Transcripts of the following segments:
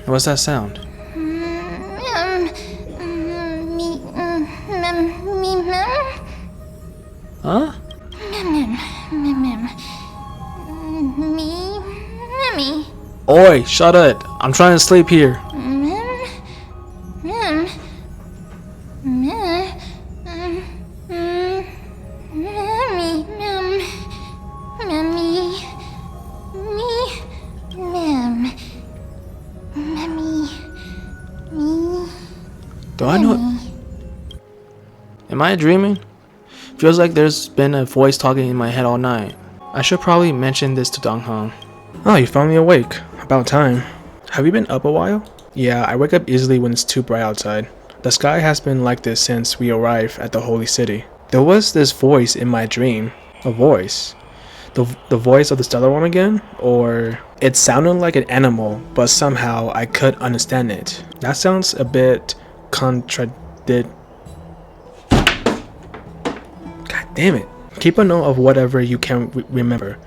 What's that sound? Huh? Oi, shut it. I'm trying to sleep here. Do I know? Am I dreaming? Feels like there's been a voice talking in my head all night. I should probably mention this to Donghong. Oh, you finally awake. About time. Have you been up a while? Yeah, I wake up easily when it's too bright outside. The sky has been like this since we arrived at the holy city. There was this voice in my dream. A voice. The voice of the stellar one again? Or it sounded like an animal, but somehow I could understand it. That sounds a bit contradictory. God damn it. Keep a note of whatever you can remember.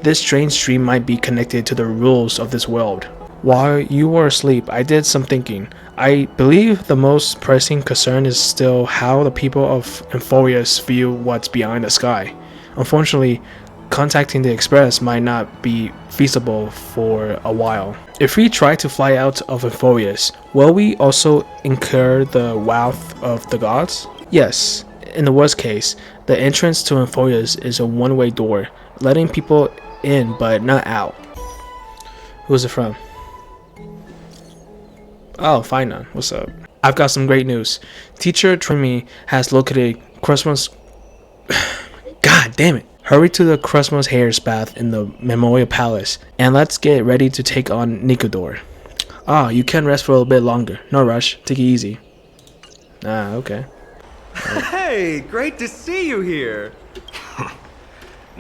This strange dream might be connected to the rules of this world. While you were asleep, I did some thinking. I believe the most pressing concern is still how the people of Amphorius view what's beyond the sky. Unfortunately, contacting the Express might not be feasible for a while. If we try to fly out of Amphorius, will we also incur the wrath of the gods? Yes. In the worst case, the entrance to Amphorius is a one-way door, letting people in but not out. Who's it from? Oh, Finan. What's up? I've got some great news. Teacher Trimi has located Christmas. God damn it. Hurry to the Christmas Hare's Bath in the Memorial Palace, and let's get ready to take on Nikador. Ah, you can rest for a little bit longer. No rush. Take it easy. Ah, okay. Hey, great to see you here.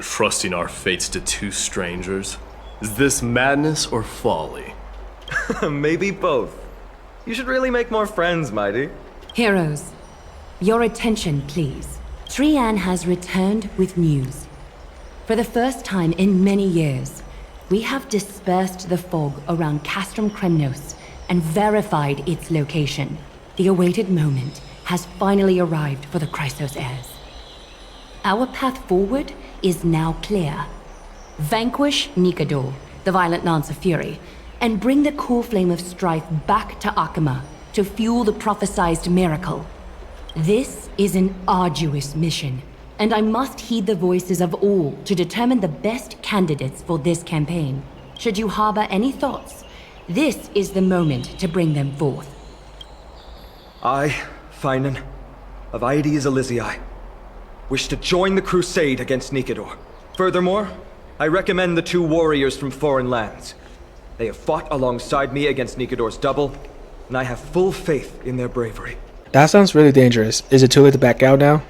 Trusting our fates to two strangers? Is this madness or folly? Maybe both. You should really make more friends, Mighty. Heroes, your attention, please. Trian has returned with news. For the first time in many years, we have dispersed the fog around Castrum Kremnos and verified its location. The awaited moment has finally arrived for the Chrysos heirs. Our path forward is now clear. Vanquish Nikador, the violent Lance of Fury, and bring the core flame of strife back to Akama to fuel the prophesized miracle. This is an arduous mission, and I must heed the voices of all to determine the best candidates for this campaign. Should you harbor any thoughts, this is the moment to bring them forth. I, Finan, of Aedes Elysiae, wish to join the crusade against Nikador. Furthermore, I recommend the two warriors from foreign lands. They have fought alongside me against Nikador's double, and I have full faith in their bravery. That sounds really dangerous. Is it too late to back out now?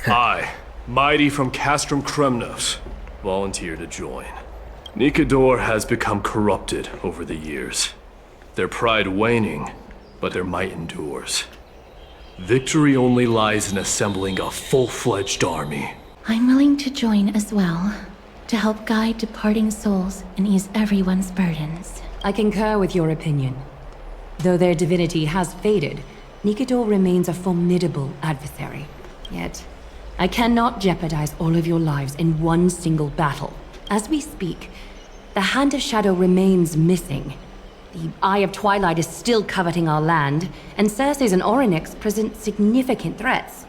I, Mighty from Castrum Kremnos, volunteer to join. Nikador has become corrupted over the years. Their pride waning, but their might endures. Victory only lies in assembling a full-fledged army. I'm willing to join as well, to help guide departing souls and ease everyone's burdens. I concur with your opinion. Though their divinity has faded, Nikador remains a formidable adversary. Yet, I cannot jeopardize all of your lives in one single battle. As we speak, the Hand of Shadow remains missing. The Eye of Twilight is still coveting our land, and Circes and Orynyx present significant threats,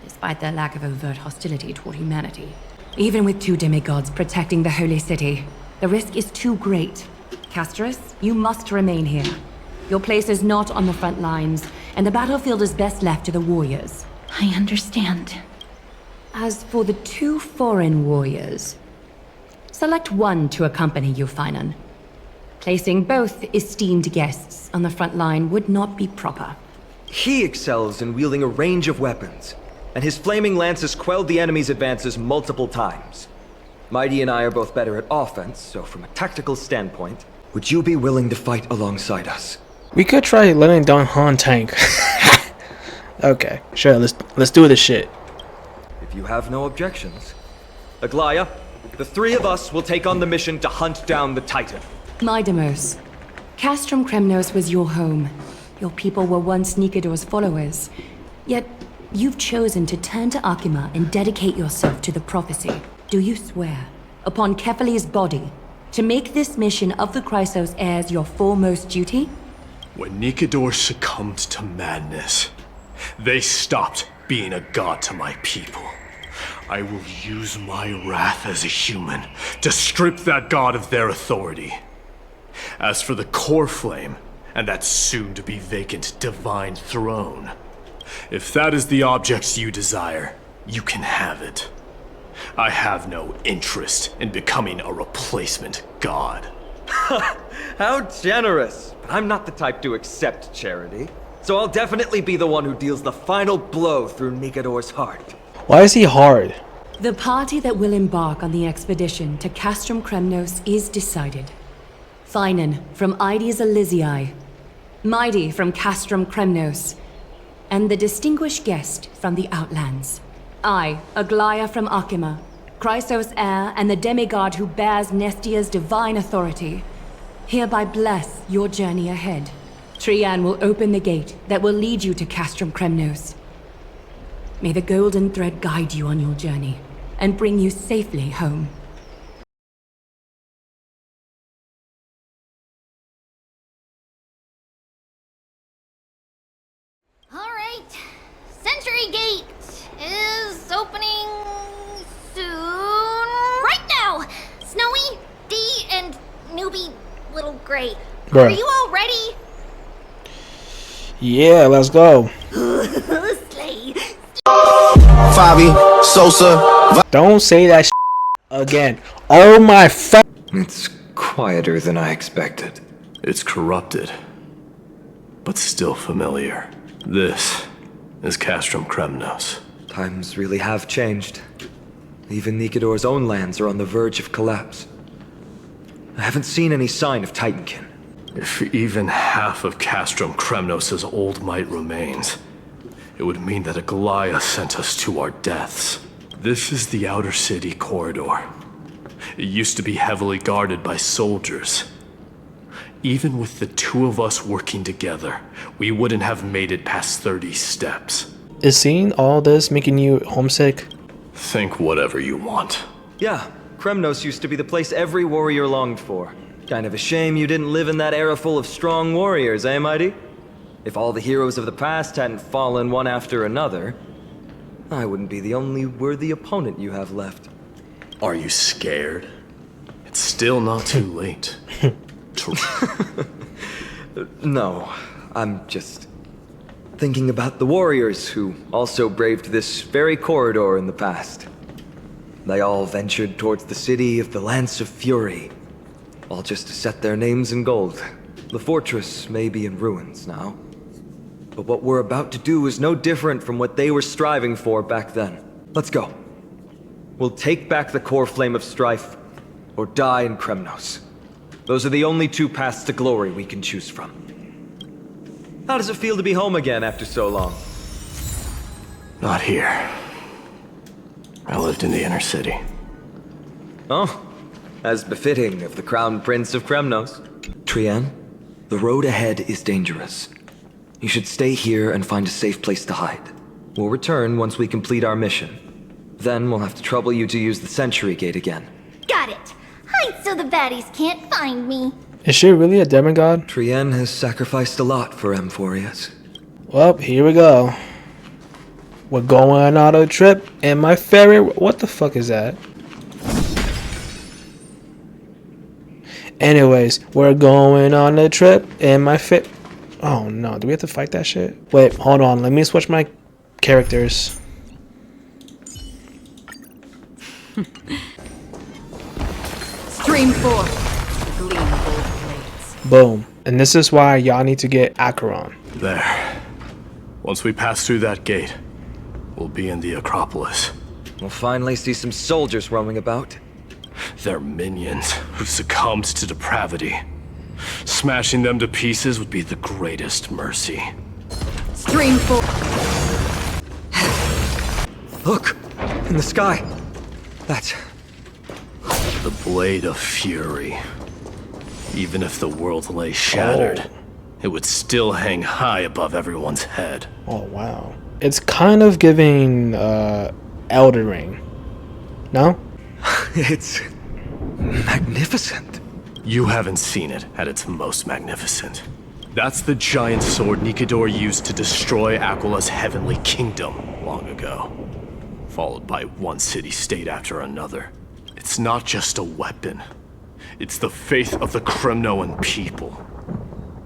despite their lack of overt hostility toward humanity. Even with two demigods protecting the Holy City, the risk is too great. Castris, you must remain here. Your place is not on the front lines, and the battlefield is best left to the warriors. I understand. As for the two foreign warriors, select one to accompany you, Finan. Placing both esteemed guests on the front line would not be proper. He excels in wielding a range of weapons, and his flaming lance has quelled the enemy's advances multiple times. Mighty and I are both better at offense, so from a tactical standpoint, would you be willing to fight alongside us? We could try letting Donghong tank. Okay, sure, let's do this shit. If you have no objections. Aglaya, The three of us will take on the mission to hunt down the Titan. Midamos, Castrum Kremnos was your home. Your people were once Nikidor's followers. Yet, you've chosen to turn to Akima and dedicate yourself to the prophecy. Do you swear, upon Kefali's body, to make this mission of the Chrysos heirs your foremost duty? When Nikidor succumbed to madness, they stopped being a god to my people. I will use my wrath as a human to strip that god of their authority. As for the core flame, and that soon-to-be vacant divine throne, if that is the object you desire, you can have it. I have no interest in becoming a replacement god. How generous! But I'm not the type to accept charity, so I'll definitely be the one who deals the final blow through Nikidor's heart. Why is he hard? The party that will embark on the expedition to Castrum Kremnos is decided. Finan from Ides Elysiae, Mighty from Castrum Kremnos, and the distinguished guest from the Outlands. I, Aglaia from Akima, Chrysos heir and the demigod who bears Nestia's divine authority, hereby bless your journey ahead. Trian will open the gate that will lead you to Castrum Kremnos. May the golden thread guide you on your journey and bring you safely home. Alright, Century Gate is opening soon. Right now! Snowy, Dee, and newbie Little Gray. Bruh. Are you all ready? Yeah, let's go. Slay. Fabi, Sosa. Don't say that again. Oh my fuck. It's quieter than I expected. It's corrupted, but still familiar. This is Castrum Kremnos. Times really have changed. Even Nikidor's own lands are on the verge of collapse. I haven't seen any sign of Titankin. If even half of Castrum Kremnos' old might remains, it would mean that Aglaia sent us to our deaths. This is the outer city corridor. It used to be heavily guarded by soldiers. Even with the two of us working together, we wouldn't have made it past 30 steps. Is seeing all this making you homesick? Think whatever you want. Yeah, Kremnos used to be the place every warrior longed for. Kind of a shame you didn't live in that era full of strong warriors, eh, Mighty? If all the heroes of the past hadn't fallen one after another, I wouldn't be the only worthy opponent you have left. Are you scared? It's still not too late. No, I'm just thinking about the warriors who also braved this very corridor in the past. They all ventured towards the city of the Lance of Fury, all just to set their names in gold. The fortress may be in ruins now, but what we're about to do is no different from what they were striving for back then. Let's go. We'll take back the core flame of strife, or die in Kremnos. Those are the only two paths to glory we can choose from. How does it feel to be home again after so long? Not here. I lived in the inner city. Oh, as befitting of the Crown Prince of Kremnos. Trian, the road ahead is dangerous. You should stay here and find a safe place to hide. We'll return once we complete our mission. Then we'll have to trouble you to use the Century Gate again. Got it. Hide so the baddies can't find me. Is she really a demigod? Trian has sacrificed a lot for Amphorius. Well, here we go. We're going on a trip in my ferry. What the fuck is that? Anyways, we're going on a trip in my Oh no, do we have to fight that shit? Wait, hold on. Let me switch my characters. Stream 4. Gleam both blades. Boom. And this is why y'all need to get Acheron. There. Once we pass through that gate, we'll be in the Acropolis. We'll finally see some soldiers roaming about. They're minions who succumbed to depravity. Smashing them to pieces would be the greatest mercy. Stream 4. Look! In the sky! That's The Blade of Fury. Even if the world lay shattered, it would still hang high above everyone's head. Oh, wow. It's kind of giving Elden Ring. No? It's magnificent. You haven't seen it at its most magnificent. That's the giant sword Nikidor used to destroy Aquala's heavenly kingdom long ago, followed by one city-state after another. It's not just a weapon. It's the faith of the Kremnoan people.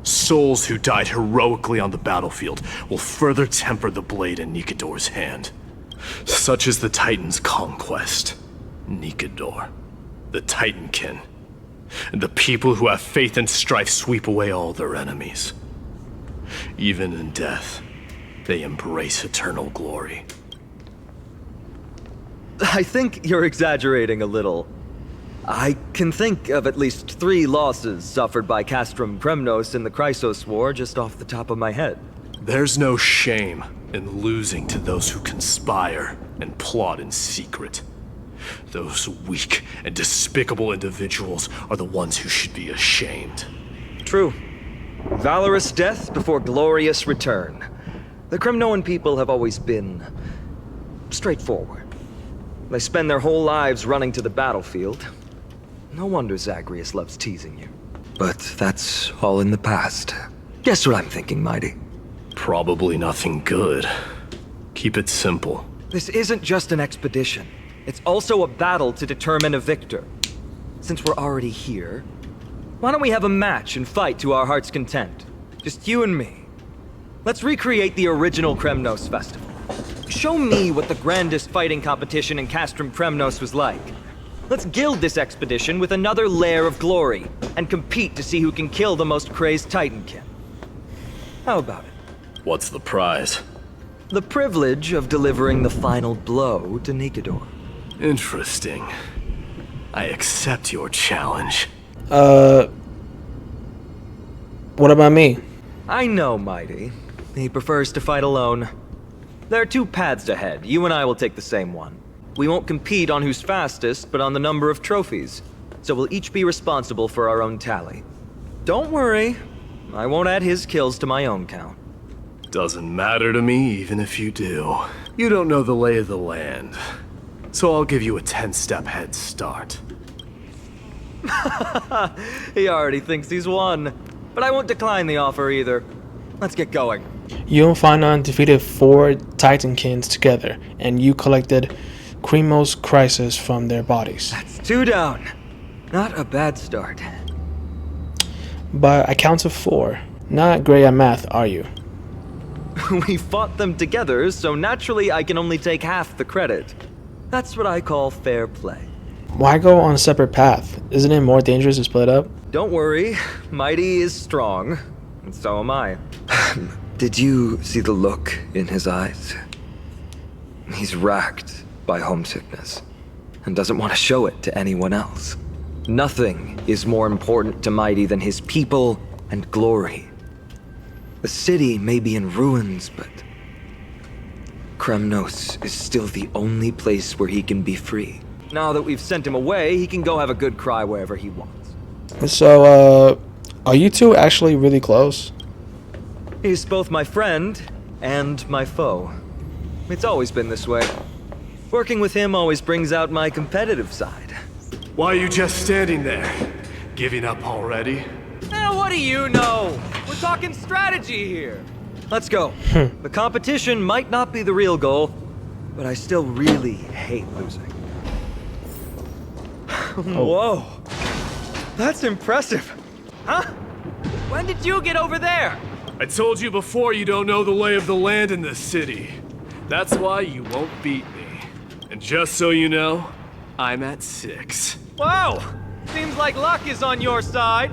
Souls who died heroically on the battlefield will further temper the blade in Nikidor's hand. Such is the Titan's conquest. Nikidor, the Titankin. And the people who have faith and strife sweep away all their enemies. Even in death, they embrace eternal glory. I think you're exaggerating a little. I can think of at least 3 losses suffered by Castrum Kremnos in the Chrysos War just off the top of my head. There's no shame in losing to those who conspire and plot in secret. Those weak and despicable individuals are the ones who should be ashamed. True. Valorous death before glorious return. The Kremnoan people have always been straightforward. They spend their whole lives running to the battlefield. No wonder Zagreus loves teasing you. But that's all in the past. Guess what I'm thinking, Mighty? Probably nothing good. Keep it simple. This isn't just an expedition. It's also a battle to determine a victor. Since we're already here, why don't we have a match and fight to our heart's content? Just you and me. Let's recreate the original Kremnos festival. Show me what the grandest fighting competition in Castrum Kremnos was like. Let's gild this expedition with another layer of glory, and compete to see who can kill the most crazed Titankin. How about it? What's the prize? The privilege of delivering the final blow to Nikidor. Interesting. I accept your challenge. What about me? I know, Mighty. He prefers to fight alone. There are 2 paths ahead. You and I will take the same one. We won't compete on who's fastest, but on the number of trophies. So we'll each be responsible for our own tally. Don't worry. I won't add his kills to my own count. Doesn't matter to me, even if you do. You don't know the lay of the land. So I'll give you a 10-step head start. He already thinks he's won. But I won't decline the offer either. Let's get going. You and Finon defeated 4 Titankins together, and you collected Kremos Chrysos from their bodies. That's 2 down. Not a bad start. But I counted 4. Not great at math, are you? We fought them together, so naturally I can only take half the credit. That's what I call fair play. Why go on a separate path? Isn't it more dangerous to split up? Don't worry, Mighty is strong, and so am I. Did you see the look in his eyes? He's racked by homesickness, and doesn't want to show it to anyone else. Nothing is more important to Mighty than his people and glory. The city may be in ruins, but Kremnos is still the only place where he can be free. Now that we've sent him away, he can go have a good cry wherever he wants. So, are you two actually really close? He's both my friend and my foe. It's always been this way. Working with him always brings out my competitive side. Why are you just standing there? Giving up already? What do you know? We're talking strategy here. Let's go. The competition might not be the real goal, but I still really hate losing. Whoa. That's impressive. Huh? When did you get over there? I told you before you don't know the lay of the land in this city. That's why you won't beat me. And just so you know, I'm at 6. Wow! Seems like luck is on your side.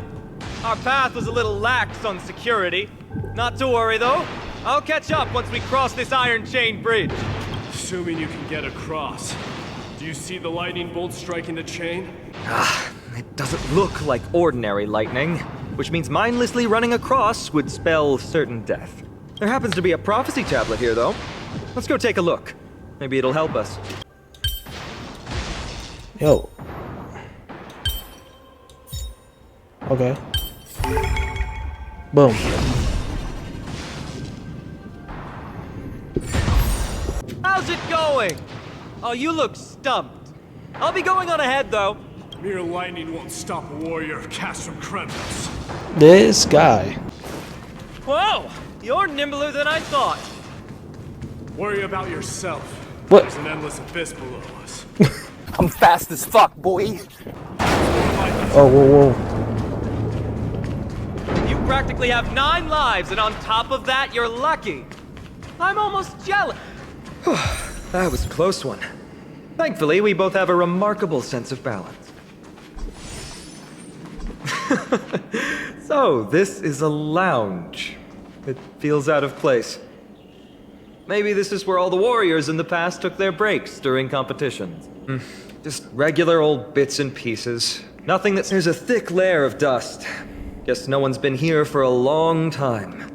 Our path was a little lax on security. Not to worry, though. I'll catch up once we cross this iron chain bridge. Assuming you can get across. Do you see the lightning bolt striking the chain? It doesn't look like ordinary lightning, which means mindlessly running across would spell certain death. There happens to be a prophecy tablet here, though. Let's go take a look. Maybe it'll help us. Yo. Okay. Boom. How's it going? Oh, you look stumped. I'll be going on ahead, though. Mere lightning won't stop a warrior of Castrum Kremnos. This guy. Whoa! You're nimbler than I thought. Worry about yourself. What? There's an endless abyss below us. I'm fast as fuck, boy. Oh, whoa, whoa. You practically have 9 lives, and on top of that, you're lucky. I'm almost jealous. That was a close one. Thankfully, we both have a remarkable sense of balance. So, this is a lounge. It feels out of place. Maybe this is where all the warriors in the past took their breaks during competitions. Just regular old bits and pieces. Nothing that... There's a thick layer of dust. Guess no one's been here for a long time.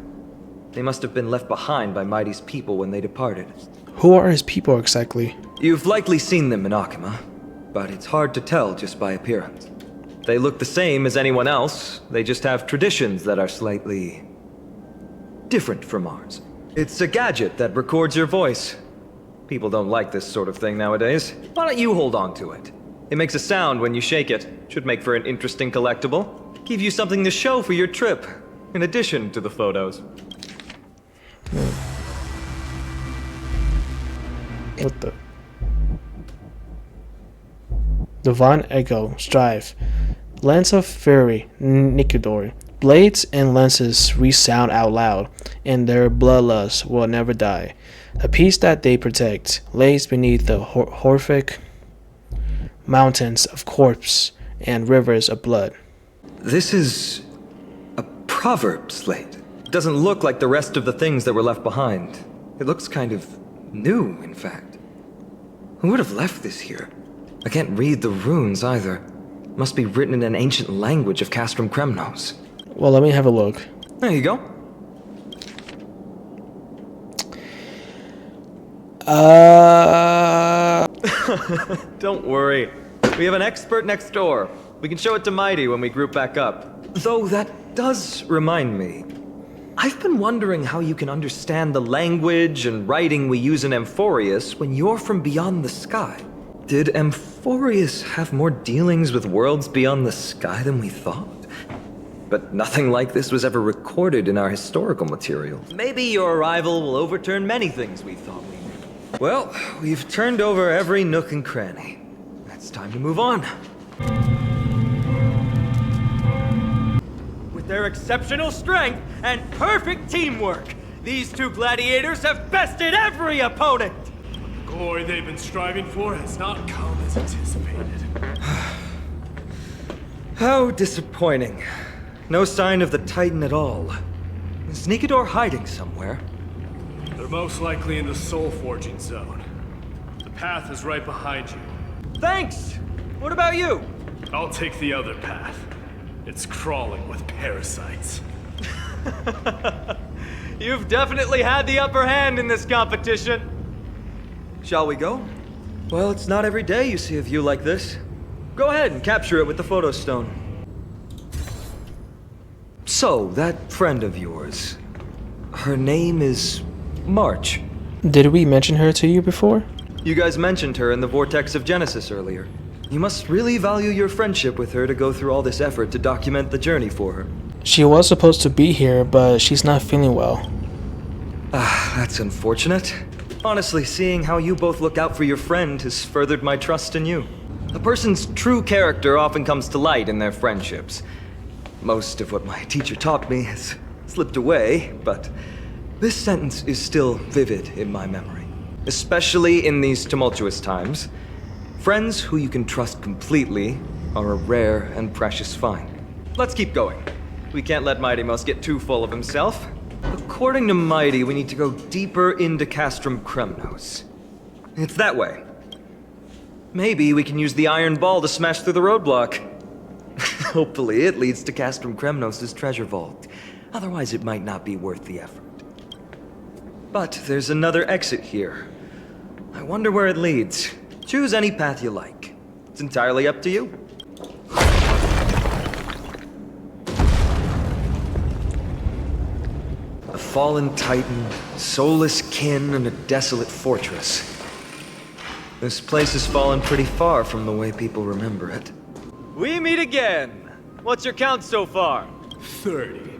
They must have been left behind by Mighty's people when they departed. Who are his people exactly? You've likely seen them in Akima, but it's hard to tell just by appearance. They look the same as anyone else, they just have traditions that are slightly... different from ours. It's a gadget that records your voice. People don't like this sort of thing nowadays. Why don't you hold on to it? It makes a sound when you shake it. Should make for an interesting collectible. Give you something to show for your trip, in addition to the photos. What the? Divine Echo, Strive. Lance of Fury, Nikidor. Blades and lances resound out loud, and their bloodlust will never die. The peace that they protect lays beneath the horrific mountains of corpse and rivers of blood. This is... a proverb slate. It doesn't look like the rest of the things that were left behind. It looks kind of new, in fact. Who would have left this here? I can't read the runes either. Must be written in an ancient language of Castrum Kremnos. Well, let me have a look. There you go. Don't worry. We have an expert next door. We can show it to Mighty when we group back up. Though that does remind me. I've been wondering how you can understand the language and writing we use in Amphorius when you're from beyond the sky. Did Amphorius have more dealings with worlds beyond the sky than we thought? But nothing like this was ever recorded in our historical material. Maybe your arrival will overturn many things we thought we knew. Well, we've turned over every nook and cranny. It's time to move on. With their exceptional strength and perfect teamwork, these 2 gladiators have bested every opponent! The glory they've been striving for has not come as anticipated. How disappointing. No sign of the Titan at all. Is Nikidor hiding somewhere? They're most likely in the soul forging zone. The path is right behind you. Thanks! What about you? I'll take the other path. It's crawling with parasites. You've definitely had the upper hand in this competition. Shall we go? Well, it's not every day you see a view like this. Go ahead and capture it with the photo stone. So, that friend of yours, her name is March. Did we mention her to you before? You guys mentioned her in the Vortex of Genesis earlier. You must really value your friendship with her to go through all this effort to document the journey for her. She was supposed to be here, but she's not feeling well. That's unfortunate. Honestly, seeing how you both look out for your friend has furthered my trust in you. A person's true character often comes to light in their friendships. Most of what my teacher taught me has slipped away, but this sentence is still vivid in my memory. Especially in these tumultuous times. Friends who you can trust completely are a rare and precious find. Let's keep going. We can't let Mighty Mouse get too full of himself. According to Mighty, we need to go deeper into Castrum Kremnos. It's that way. Maybe we can use the iron ball to smash through the roadblock. Hopefully it leads to Castrum Kremnos' treasure vault. Otherwise it might not be worth the effort. But there's another exit here. I wonder where it leads. Choose any path you like. It's entirely up to you. fallen titan, soulless kin, and a desolate fortress. This place has fallen pretty far from the way people remember it. We meet again. What's your count so far? 30.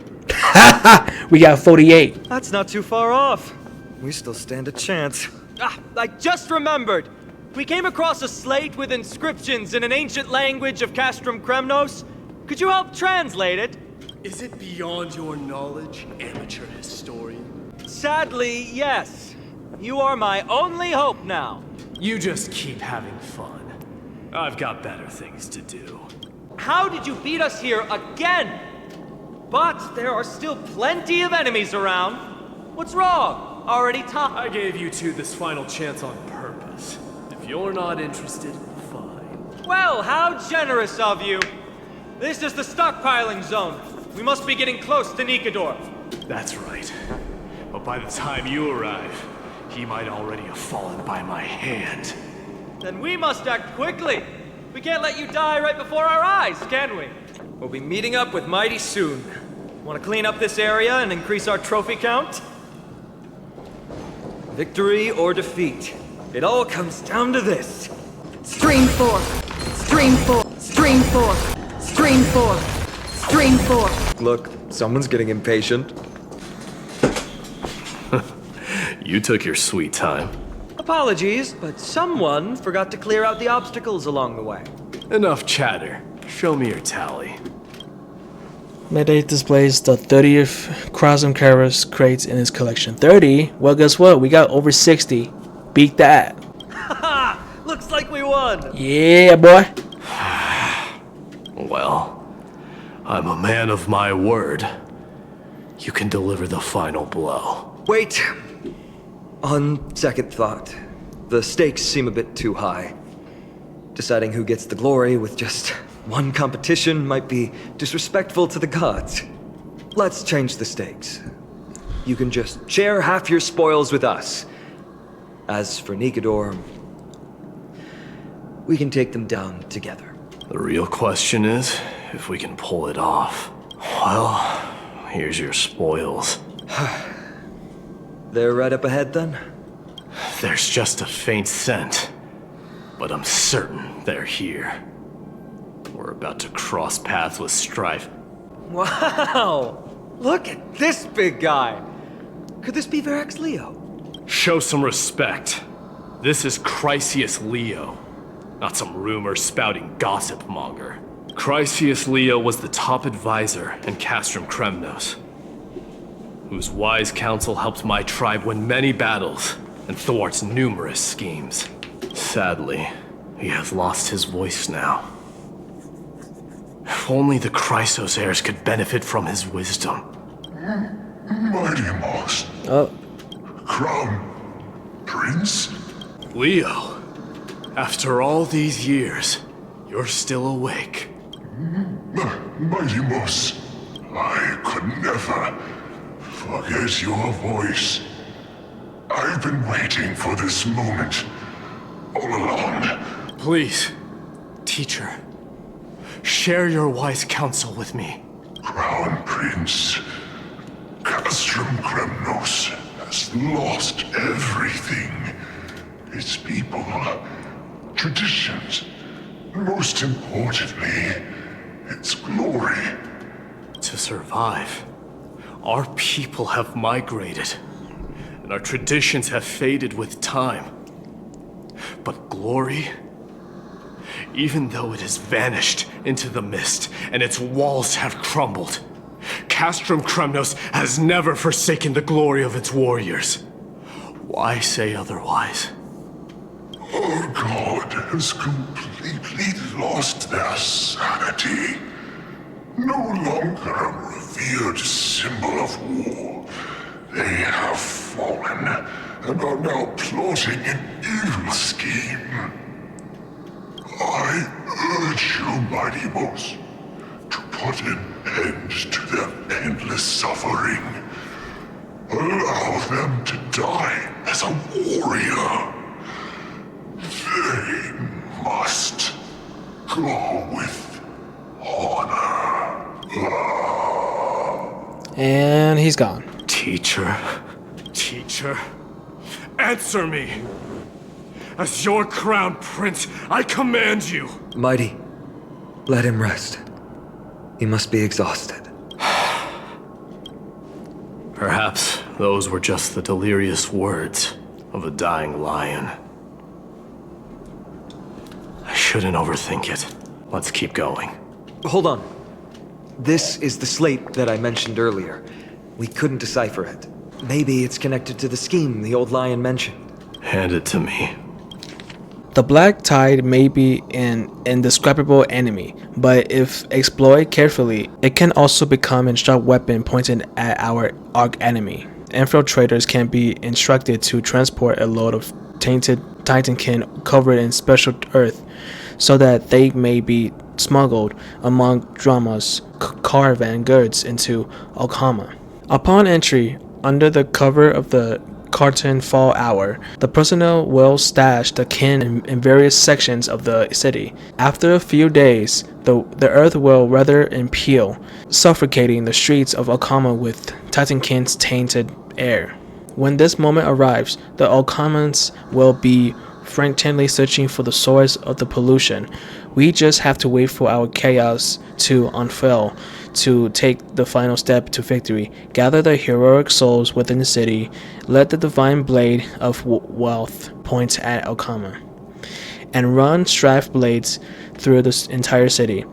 We got 48. That's not too far off. We still stand a chance. Ah, I just remembered. We came across a slate with inscriptions in an ancient language of Castrum Kremnos. Could you help translate it? Is it beyond your knowledge, amateur historian? Sadly, yes. You are my only hope now. You just keep having fun. I've got better things to do. How did you beat us here again? But there are still plenty of enemies around. What's wrong? Already time. I gave you two this final chance on purpose. If you're not interested, fine. Well, how generous of you. This is the stockpiling zone. We must be getting close to Nikador. That's right. But by the time you arrive, he might already have fallen by my hand. Then we must act quickly. We can't let you die right before our eyes, can we? We'll be meeting up with Mighty soon. Want to clean up this area and increase our trophy count? Victory or defeat. It all comes down to this. Stream 4. Stream 4. Stream 4. Stream 4. Stream 4. Look, someone's getting impatient. You took your sweet time. Apologies, but someone forgot to clear out the obstacles along the way. Enough chatter. Show me your tally. Medate displays the 30th Krasm Karas crates in his collection. 30? Well, guess what? We got over 60. Beat that. Haha! Looks like we won! Yeah, boy. Well, I'm a man of my word. You can deliver the final blow. Wait. On second thought, the stakes seem a bit too high. Deciding who gets the glory with just one competition might be disrespectful to the gods. Let's change the stakes. You can just share half your spoils with us. As for Nikador, we can take them down together. The real question is if we can pull it off. Well, here's your spoils. They're right up ahead then? There's just a faint scent, but I'm certain they're here. We're about to cross paths with strife. Wow! Look at this big guy! Could this be Verax Leo? Show some respect. This is Chrysius Leo, not some rumor-spouting gossip monger. Chrysius Leo was the top advisor in Castrum Kremnos, whose wise counsel helped my tribe win many battles and thwarts numerous schemes. Sadly, he has lost his voice now. If only the Chrysos heirs could benefit from his wisdom. Mighty Moss. Oh. Crown Prince? Leo, after all these years, you're still awake. Mighty Moss, I could never forget your voice. I've been waiting for this moment all along. Please, teacher, share your wise counsel with me. Crown Prince, Castrum Kremnos has lost everything. Its people, traditions, and most importantly, its glory. To survive, our people have migrated, and our traditions have faded with time. But glory, even though it has vanished into the mist and its walls have crumbled, Castrum Kremnos has never forsaken the glory of its warriors. Why say otherwise? Our god has completely lost their sanity. No longer a revered symbol of war, they have fallen and are now plotting an evil scheme. I urge you, Mighty Mos, to put an end to their endless suffering. Allow them to die as a warrior. They must go with honor. And he's gone. Teacher? Teacher? Answer me! As your crown prince, I command you! Mighty, let him rest. He must be exhausted. Perhaps those were just the delirious words of a dying lion. I shouldn't overthink it. Let's keep going. Hold on. This is the slate that I mentioned earlier. We couldn't decipher it. Maybe it's connected to the scheme the old lion mentioned. Hand it to me. The Black Tide may be an indescribable enemy, but if exploited carefully, it can also become a sharp weapon pointed at our arch enemy. Infiltrators can be instructed to transport a load of tainted Titankin covered in special earth, so that they may be smuggled among Drama's caravan goods into Okhama. Upon entry, under the cover of the Carton Fall Hour, the personnel will stash the kin in various sections of the city. After a few days, the earth will weather and peel, suffocating the streets of Okhama with Titankin's tainted air. When this moment arrives, the Okhamans will be frantically searching for the source of the pollution. We just have to wait for our chaos to unfurl, to take the final step to victory. Gather the heroic souls within the city. Let the divine blade of wealth point at Okhama, and run strife blades through the entire city.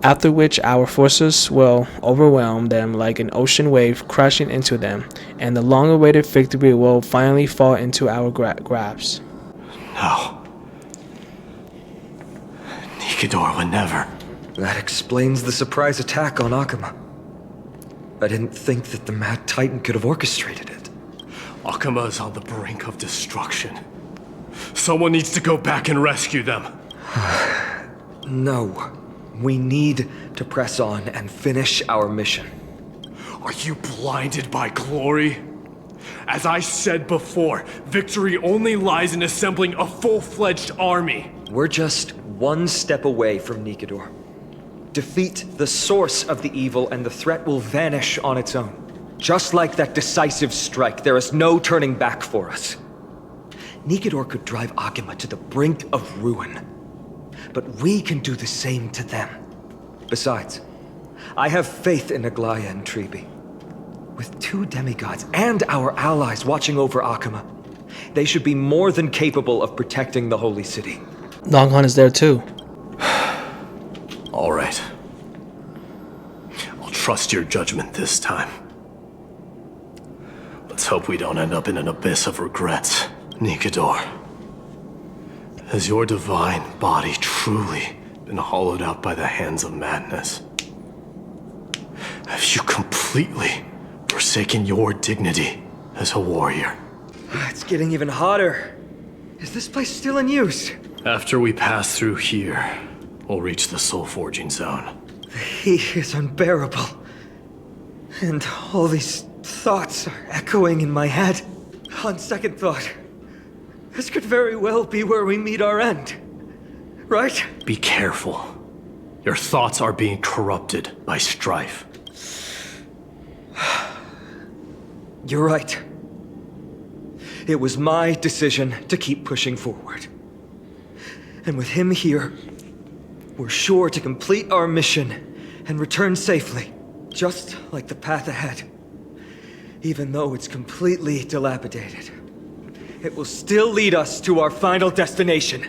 After which our forces will overwhelm them like an ocean wave crashing into them, and the long-awaited victory will finally fall into our grasp. No. Nikador would never. That explains the surprise attack on Akama. I didn't think that the Mad Titan could have orchestrated it. Akama is on the brink of destruction. Someone needs to go back and rescue them. No. We need to press on and finish our mission. Are you blinded by glory? As I said before, victory only lies in assembling a full-fledged army. We're just one step away from Nikador. Defeat the source of the evil and the threat will vanish on its own. Just like that decisive strike, there is no turning back for us. Nikador could drive Akama to the brink of ruin. But we can do the same to them. Besides, I have faith in Aglaya and Tribi. With two demigods and our allies watching over Akama, they should be more than capable of protecting the Holy City. Longhan is there too. All right. I'll trust your judgment this time. Let's hope we don't end up in an abyss of regrets. Nikador, has your divine body truly been hollowed out by the hands of madness? Have you completely forsaken your dignity as a warrior? It's getting even hotter. Is this place still in use? After we pass through here, we'll reach the soul forging zone. The heat is unbearable. And all these thoughts are echoing in my head. On second thought, this could very well be where we meet our end. Right? Be careful. Your thoughts are being corrupted by strife. You're right. It was my decision to keep pushing forward. And with him here, we're sure to complete our mission and return safely, just like the path ahead. Even though it's completely dilapidated, it will still lead us to our final destination.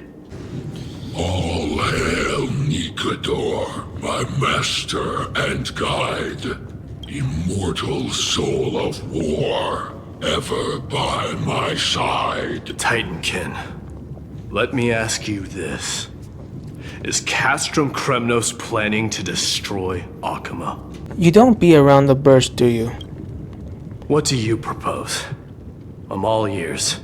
All hail Nikador, my master and guide, immortal soul of war, ever by my side. Titankin, let me ask you this. Is Castrum Kremnos planning to destroy Akama? You don't be around the burst, do you? What do you propose? I'm all ears.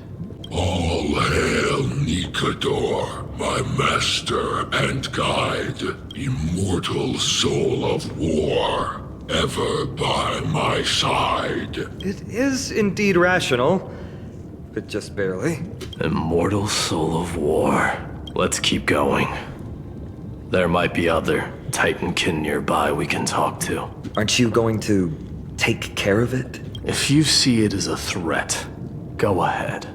All hail Nikador, my master and guide, immortal soul of war, ever by my side. It is indeed rational, but just barely. Immortal soul of war. Let's keep going. There might be other Titankin nearby we can talk to. Aren't you going to take care of it? If you see it as a threat, go ahead.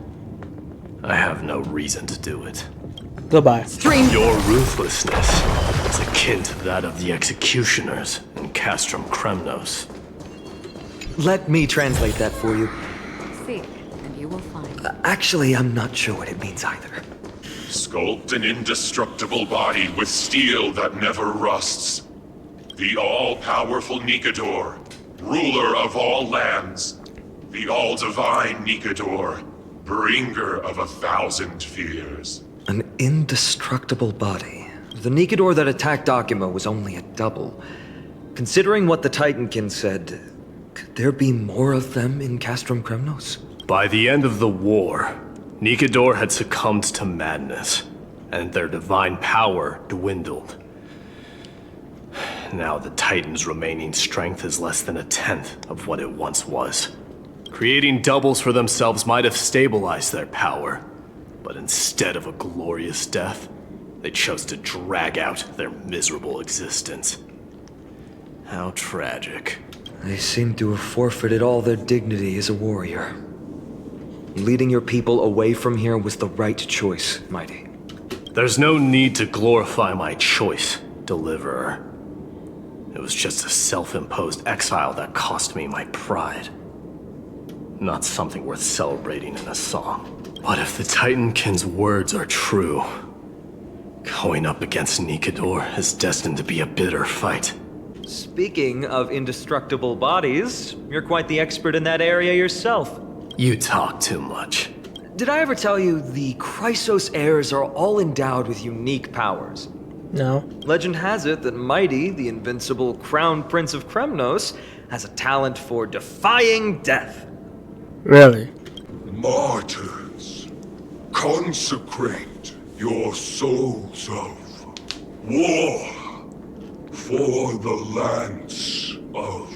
I have no reason to do it. Goodbye. Your ruthlessness is akin to that of the executioners in Castrum Kremnos. Let me translate that for you. Seek, and you will find. Actually, I'm not sure what it means either. Sculpt an indestructible body with steel that never rusts. The all-powerful Nikador, ruler of all lands. The all-divine Nikador, bringer of 1,000 fears. An indestructible body. The Nikador that attacked Akima was only a double. Considering what the Titankin said, could there be more of them in Castrum Kremnos? By the end of the war, Nikador had succumbed to madness, and their divine power dwindled. Now the Titan's remaining strength is less than 1/10 of what it once was. Creating doubles for themselves might have stabilized their power, but instead of a glorious death, they chose to drag out their miserable existence. How tragic. They seem to have forfeited all their dignity as a warrior. Leading your people away from here was the right choice, Mighty. There's no need to glorify my choice, Deliverer. It was just a self-imposed exile that cost me my pride. Not something worth celebrating in a song. But if the Titankin's words are true, going up against Nikador is destined to be a bitter fight. Speaking of indestructible bodies, you're quite the expert in that area yourself. You talk too much. Did I ever tell you the Chrysos heirs are all endowed with unique powers? No. Legend has it that Mighty, the invincible Crown Prince of Kremnos, has a talent for defying death. Really? Martyrs, consecrate your souls of war for the lance of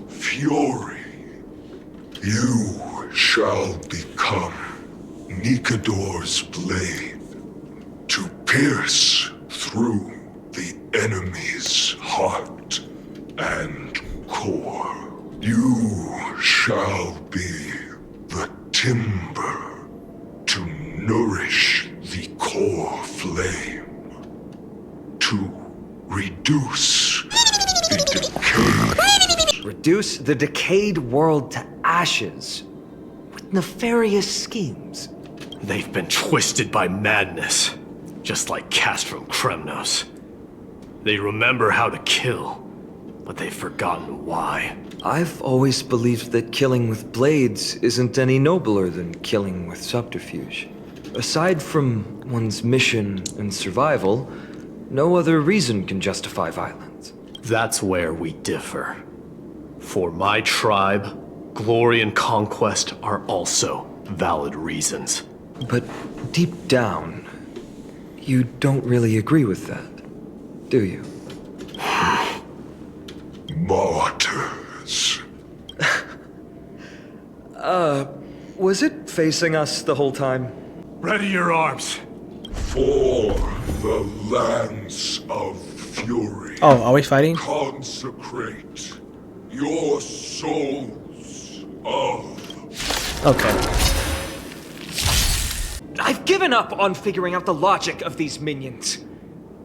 fury. You shall become Nikador's blade to pierce through the enemy's heart and core. You shall be the timber to nourish the core flame, to reduce the decay. Reduce the decayed world to ashes with nefarious schemes. They've been twisted by madness, just like Castrum Kremnos. They remember how to kill, but they've forgotten why. I've always believed that killing with blades isn't any nobler than killing with subterfuge. Aside from one's mission and survival, no other reason can justify violence. That's where we differ. For my tribe, glory and conquest are also valid reasons. But deep down, you don't really agree with that, do you? Martyrs. Was it facing us the whole time? Ready your arms. For the lance of fury. Oh, are we fighting? Consecrate your souls of... Okay. I've given up on figuring out the logic of these minions.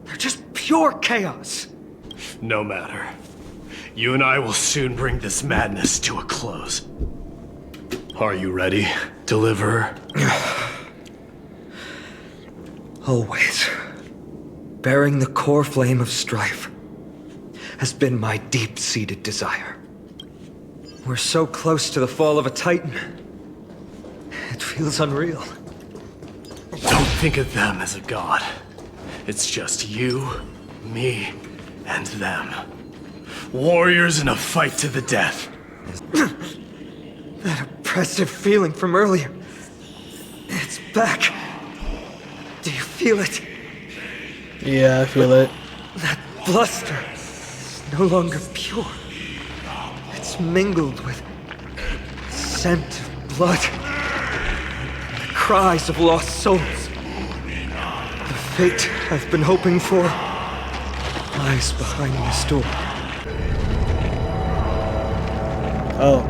They're just pure chaos. No matter. You and I will soon bring this madness to a close. Are you ready, Deliverer? Always. Bearing the core flame of strife has been my deep-seated desire. We're so close to the fall of a Titan. It feels unreal. Don't think of them as a god. It's just you, me, and them. Warriors in a fight to the death. That oppressive feeling from earlier. It's back. Do you feel it? Yeah, I feel it. That bluster is no longer pure. It's mingled with scent of blood. The cries of lost souls. The fate I've been hoping for lies behind this door. Oh.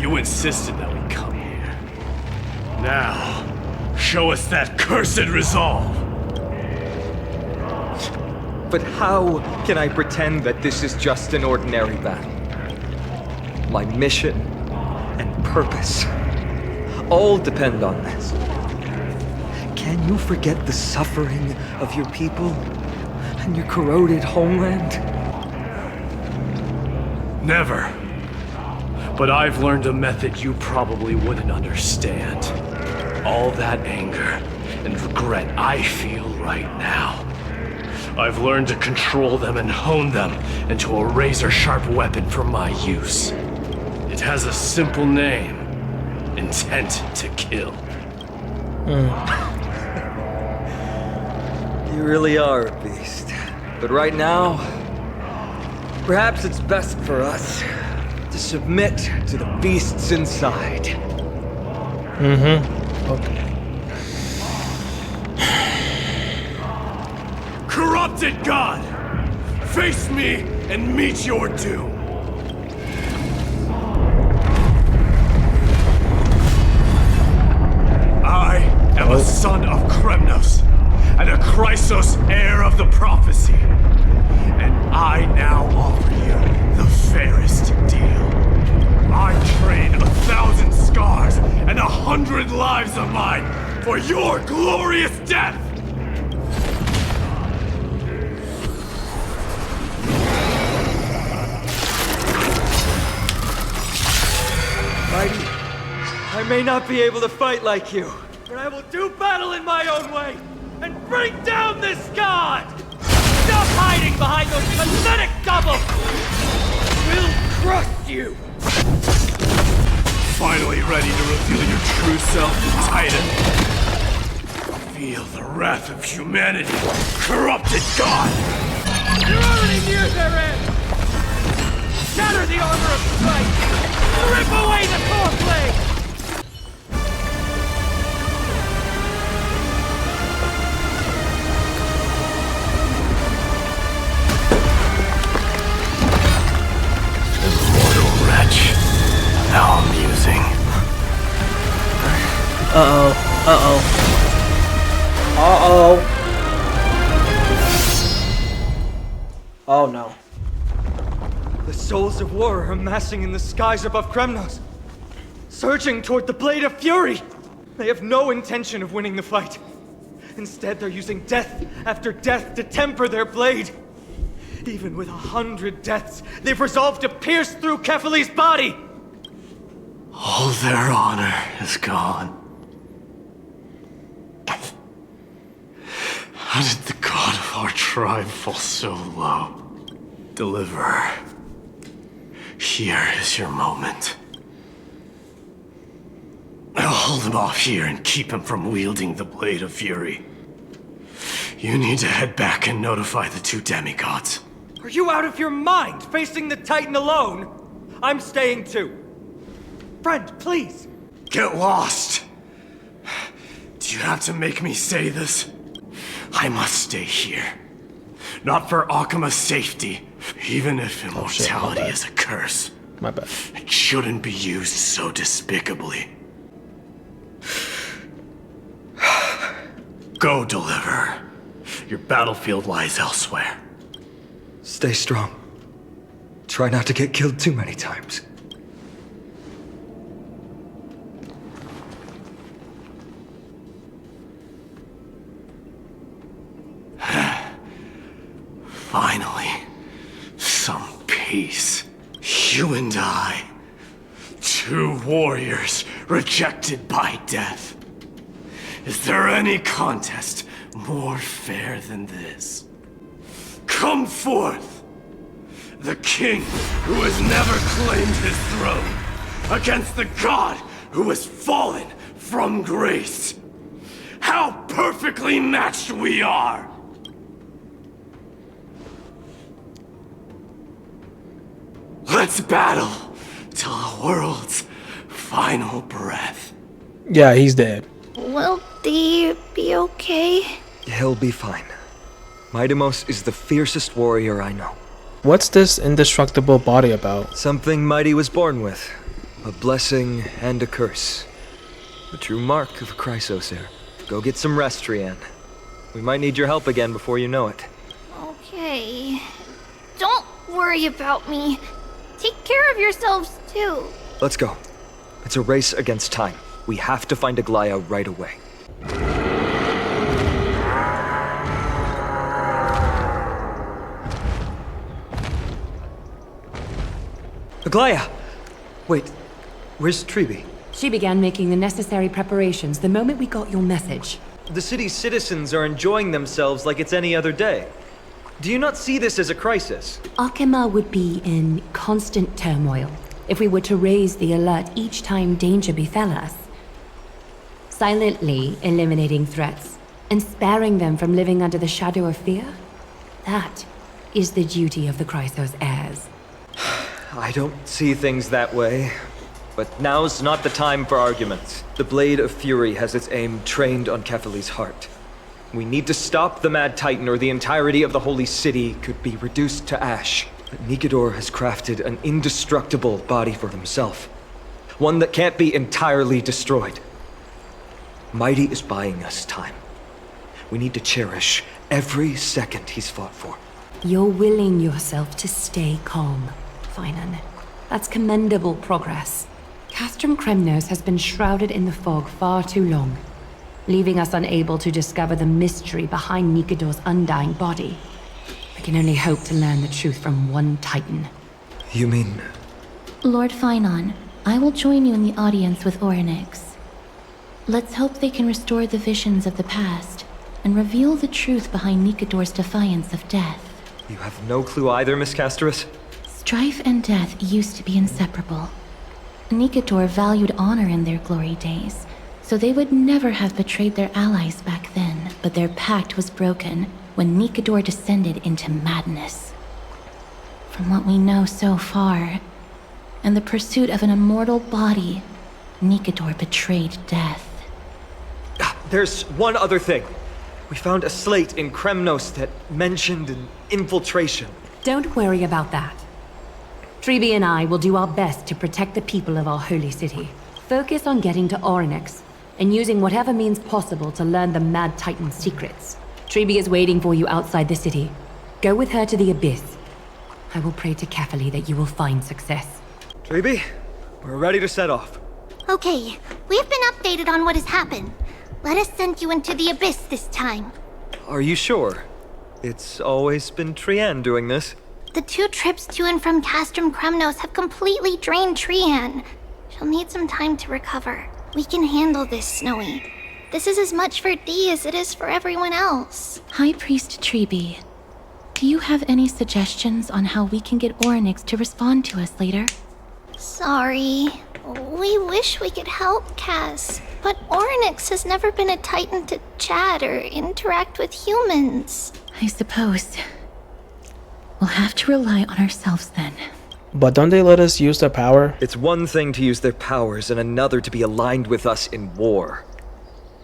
You insisted that we come here. Now, show us that cursed resolve. But how can I pretend that this is just an ordinary battle? My mission and purpose all depend on this. Can you forget the suffering of your people and your corroded homeland? Never. But I've learned a method you probably wouldn't understand. All that anger and regret I feel right now. I've learned to control them and hone them into a razor-sharp weapon for my use. It has a simple name. Intent to kill. You really are a beast. But right now, perhaps it's best for us to submit to the beasts inside. Okay. Corrupted God! Face me and meet your doom! I am a son of Kremnos, and a Chrysos heir of the prophecy. And I now offer you the fairest deal. I trade 1,000 scars and 100 lives of mine for your glorious death! Mighty, I may not be able to fight like you, but I will do battle in my own way and bring down this god! Stop hiding behind those pathetic doubles! We'll crush you! Finally ready to reveal your true self, Titan. Feel the wrath of humanity, corrupted God! You're already near their end! Shatter the armor of strife! Rip away the core blade! Immortal wretch. How amusing. Oh no. The souls of war are amassing in the skies above Kremnos, surging toward the Blade of Fury. They have no intention of winning the fight. Instead, they're using death after death to temper their blade. Even with 100 deaths, they've resolved to pierce through Kefali's body. All their honor is gone. How did the god of our tribe fall so low? Deliverer, here is your moment. I'll hold him off here and keep him from wielding the Blade of Fury. You need to head back and notify the two demigods. Are you out of your mind, facing the Titan alone? I'm staying too. Friend, please. Get lost! Do you have to make me say this? I must stay here. Not for Akima's safety, even if immortality is a curse. My bad. It shouldn't be used so despicably. Go, Deliverer. Your battlefield lies elsewhere. Stay strong. Try not to get killed too many times. Finally, some peace. You and I, two warriors rejected by death. Is there any contest more fair than this? Come forth! The king who has never claimed his throne against the god who has fallen from grace. How perfectly matched we are! Let's battle till the world's final breath. Yeah, he's dead. Will they be okay? He'll be fine. Midamos is the fiercest warrior I know. What's this indestructible body about? Something Mighty was born with. A blessing and a curse. The true mark of a Chrysosaur. Go get some rest, Trianne. We might need your help again before you know it. Okay. Don't worry about me. Take care of yourselves, too. Let's go. It's a race against time. We have to find Aglaya right away. Aglaya! Wait, where's Treeby? She began making the necessary preparations the moment we got your message. The city's citizens are enjoying themselves like it's any other day. Do you not see this as a crisis? Akima would be in constant turmoil if we were to raise the alert each time danger befell us. Silently eliminating threats and sparing them from living under the shadow of fear? That is the duty of the Chrysos heirs. I don't see things that way. But now's not the time for arguments. The Blade of Fury has its aim trained on Kefali's heart. We need to stop the Mad Titan or the entirety of the Holy City could be reduced to ash. But Nikador has crafted an indestructible body for himself. One that can't be entirely destroyed. Mighty is buying us time. We need to cherish every second he's fought for. You're willing yourself to stay calm, Finan. That's commendable progress. Castrum Kremnos has been shrouded in the fog far too long, leaving us unable to discover the mystery behind Nikador's undying body. We can only hope to learn the truth from one Titan. You mean... Lord Finon, I will join you in the audience with Orynyx. Let's hope they can restore the visions of the past and reveal the truth behind Nikador's defiance of death. You have no clue either, Miss Casterus? Strife and death used to be inseparable. Nikador valued honor in their glory days, so they would never have betrayed their allies back then, but their pact was broken when Nikador descended into madness. From what we know so far, in the pursuit of an immortal body, Nikador betrayed death. There's one other thing. We found a slate in Kremnos that mentioned an infiltration. Don't worry about that. Treeby and I will do our best to protect the people of our holy city. Focus on getting to Orynyx and using whatever means possible to learn the Mad Titan's secrets. Treeby is waiting for you outside the city. Go with her to the Abyss. I will pray to Kefali that you will find success. Treeby, we're ready to set off. Okay, we've been updated on what has happened. Let us send you into the Abyss this time. Are you sure? It's always been Trianne doing this. The 2 trips to and from Castrum Kremnos have completely drained Trianne. She'll need some time to recover. We can handle this, Snowy. This is as much for Dee as it is for everyone else. High Priest Treeby, do you have any suggestions on how we can get Orynyx to respond to us later? Sorry. We wish we could help, Cass. But Orynyx has never been a Titan to chat or interact with humans. I suppose. We'll have to rely on ourselves then. But don't they let us use their power? It's one thing to use their powers and another to be aligned with us in war.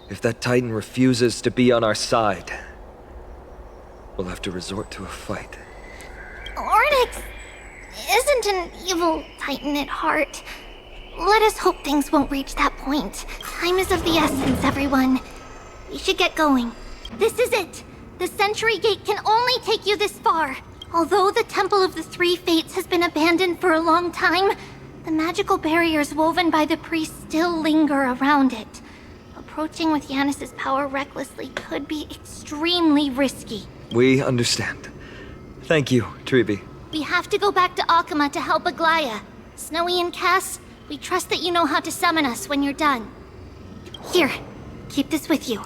If that Titan refuses to be on our side, we'll have to resort to a fight. Orynyx isn't an evil Titan at heart. Let us hope things won't reach that point. Time is of the essence, everyone. We should get going. This is it. The Century Gate can only take you this far. Although the Temple of the Three Fates has been abandoned for a long time, the magical barriers woven by the priests still linger around it. Approaching with Yanis's power recklessly could be extremely risky. We understand. Thank you, Treeby. We have to go back to Akima to help Aglaya. Snowy and Cass, we trust that you know how to summon us when you're done. Here, keep this with you.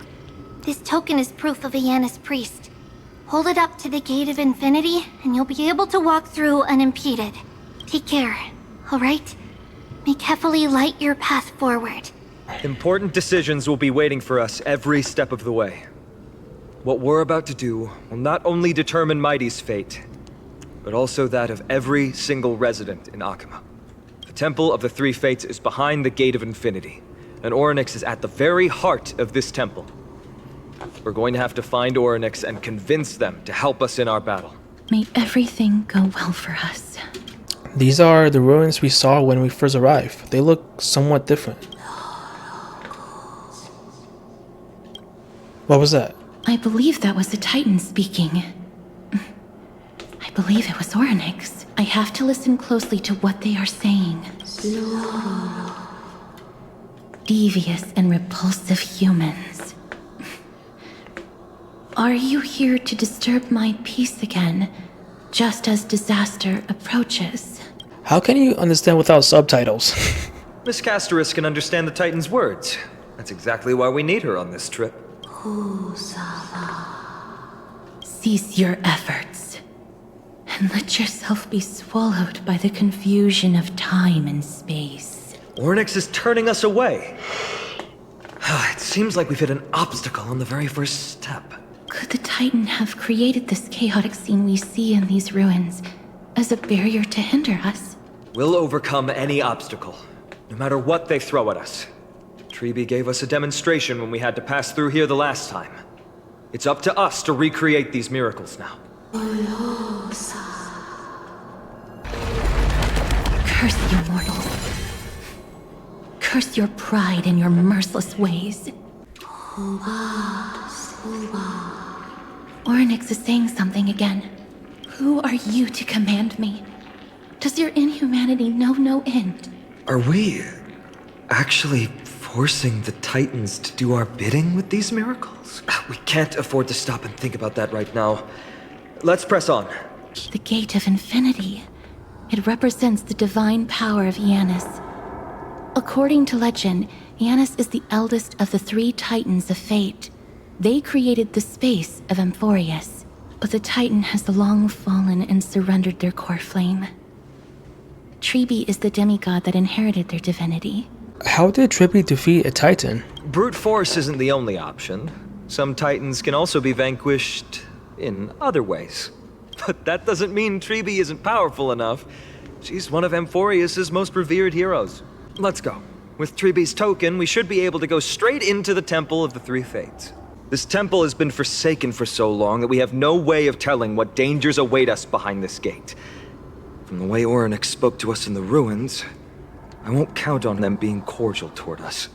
This token is proof of a Yanis priest. Hold it up to the Gate of Infinity, and you'll be able to walk through unimpeded. Take care, alright? May Kefali light your path forward. Important decisions will be waiting for us every step of the way. What we're about to do will not only determine Mighty's fate, but also that of every single resident in Akima. The Temple of the Three Fates is behind the Gate of Infinity, and Orynyx is at the very heart of this temple. We're going to have to find Orynyx and convince them to help us in our battle. May everything go well for us. These are the ruins we saw when we first arrived. They look somewhat different. What was that? I believe that was the Titan speaking. I believe it was Orynyx. I have to listen closely to what they are saying. Devious and repulsive humans. Are you here to disturb my peace again, just as disaster approaches? How can you understand without subtitles? Miss Casterus can understand the Titan's words. That's exactly why we need her on this trip. Cease your efforts, and let yourself be swallowed by the confusion of time and space. Orynyx is turning us away. It seems like we've hit an obstacle on the very first step. Could the Titan have created this chaotic scene we see in these ruins as a barrier to hinder us? We'll overcome any obstacle, no matter what they throw at us. Treeby gave us a demonstration when we had to pass through here the last time. It's up to us to recreate these miracles now. Curse you mortals. Curse your pride and your merciless ways. Orynyx is saying something again. Who are you to command me? Does your inhumanity know no end? Are we actually forcing the Titans to do our bidding with these miracles? We can't afford to stop and think about that right now. Let's press on. The Gate of Infinity. It represents the divine power of Janus. According to legend, Janus is the eldest of the 3 Titans of Fate. They created the space of Amphorius, but the Titan has long fallen and surrendered their core flame. Treeby is the demigod that inherited their divinity. How did Trippy defeat a Titan? Brute force isn't the only option. Some Titans can also be vanquished in other ways. But that doesn't mean Treeby isn't powerful enough. She's one of Amphorius' most revered heroes. Let's go. With Treeby's token, we should be able to go straight into the Temple of the 3 Fates. This temple has been forsaken for so long that we have no way of telling what dangers await us behind this gate. From the way Orynyx spoke to us in the ruins, I won't count on them being cordial toward us.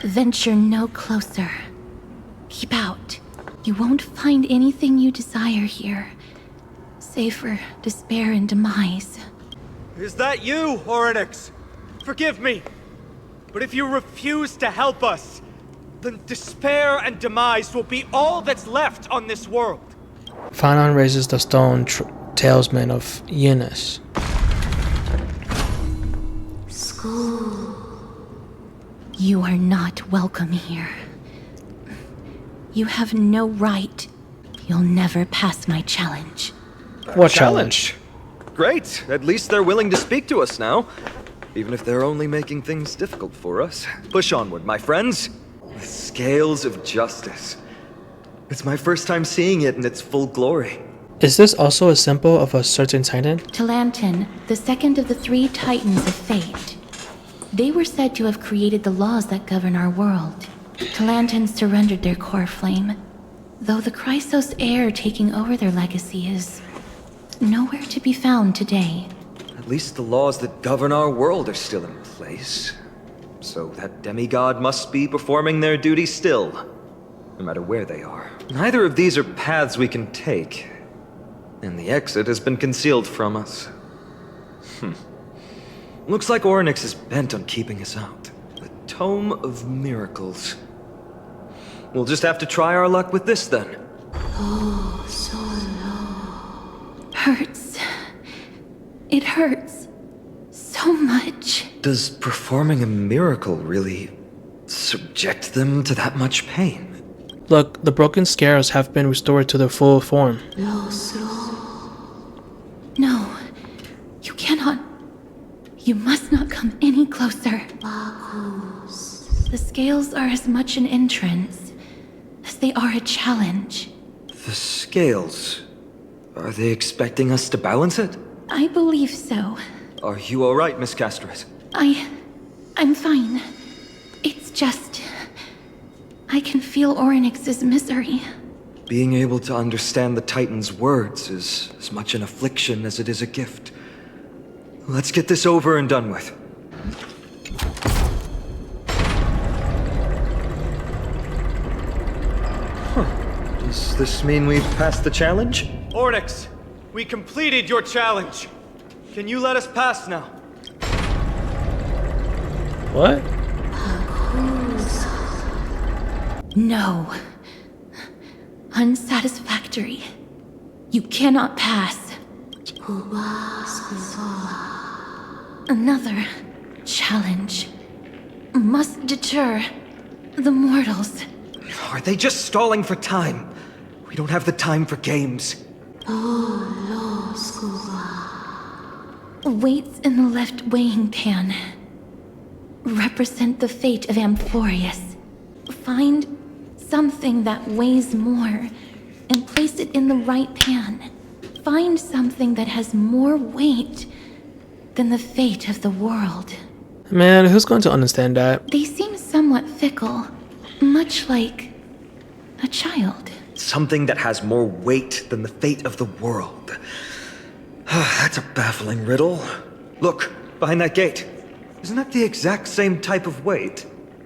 Venture no closer. Keep out. You won't find anything you desire here, save for despair and demise. Is that you, Orynyx? Forgive me. But if you refuse to help us, then despair and demise will be all that's left on this world. Fanon raises the stone talisman of Janus. You are not welcome here. You have no right. You'll never pass my challenge. What challenge? Great. At least they're willing to speak to us now. Even if they're only making things difficult for us. Push onward, my friends. The scales of justice. It's my first time seeing it in its full glory. Is this also a symbol of a certain Titan? Talantin, the second of the 3 Titans of Fate. They were said to have created the laws that govern our world. Talantin surrendered their core flame, though the Chrysos heir taking over their legacy is nowhere to be found today. At least the laws that govern our world are still in place. So that demigod must be performing their duty still, no matter where they are. Neither of these are paths we can take, and the exit has been concealed from us. Looks like Orynyx is bent on keeping us out. The Tome of Miracles. We'll just have to try our luck with this then. Hurts. It hurts so much. Does performing a miracle really subject them to that much pain? Look, the broken scales have been restored to their full form. No, you cannot. You must not come any closer. The scales are as much an entrance as they are a challenge. The scales. Are they expecting us to balance it? I believe so. Are you alright, Miss Casterus? I'm fine. It's just... I can feel Orynyx's misery. Being able to understand the Titan's words is as much an affliction as it is a gift. Let's get this over and done with. Does this mean we've passed the challenge? Onyx, we completed your challenge. Can you let us pass now? What? No. Unsatisfactory. You cannot pass. Another challenge must deter the mortals. Are they just stalling for time? We don't have the time for games. Weights in the left weighing pan represent the fate of Amphorius. Find something that weighs more and place it in the right pan. Find something that has more weight than the fate of the world. Man, who's going to understand that? They seem somewhat fickle, much like a child. Something that has more weight than the fate of the world. That's a baffling riddle. Look, behind that gate. Isn't that the exact same type of weight?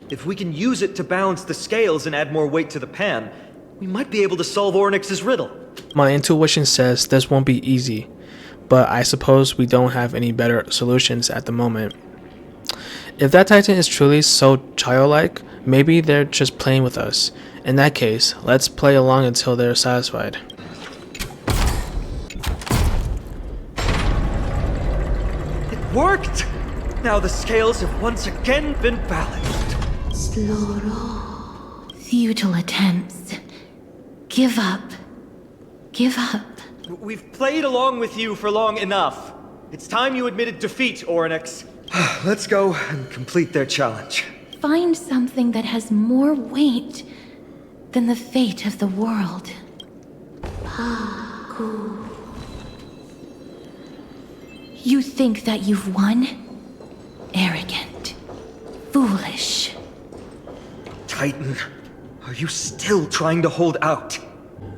If we can use it to balance the scales and add more weight to the pan, we might be able to solve Ornyx's riddle. My intuition says this won't be easy, but I suppose we don't have any better solutions at the moment. If that Titan is truly so childlike, maybe they're just playing with us. In that case, let's play along until they're satisfied. It worked! Now the scales have once again been balanced. Futile attempts. Give up. Give up. We've played along with you for long enough. It's time you admitted defeat, Onyx. Let's go and complete their challenge. Find something that has more weight than the fate of the world. You think that you've won? Arrogant. Foolish. Titan, are you still trying to hold out?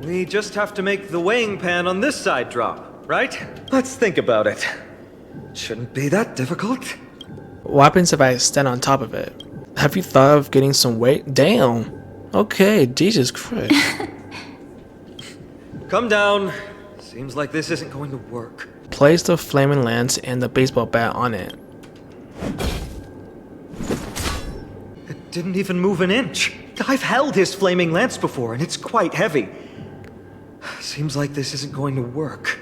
We just have to make the weighing pan on this side drop, right? Let's think about it. Shouldn't be that difficult. What happens if I stand on top of it? Have you thought of getting some weight? Damn. Okay, Jesus Christ. Come down. Seems like this isn't going to work. Place the flaming lance and the baseball bat on it. It didn't even move an inch. I've held his flaming lance before, and it's quite heavy. Seems like this isn't going to work.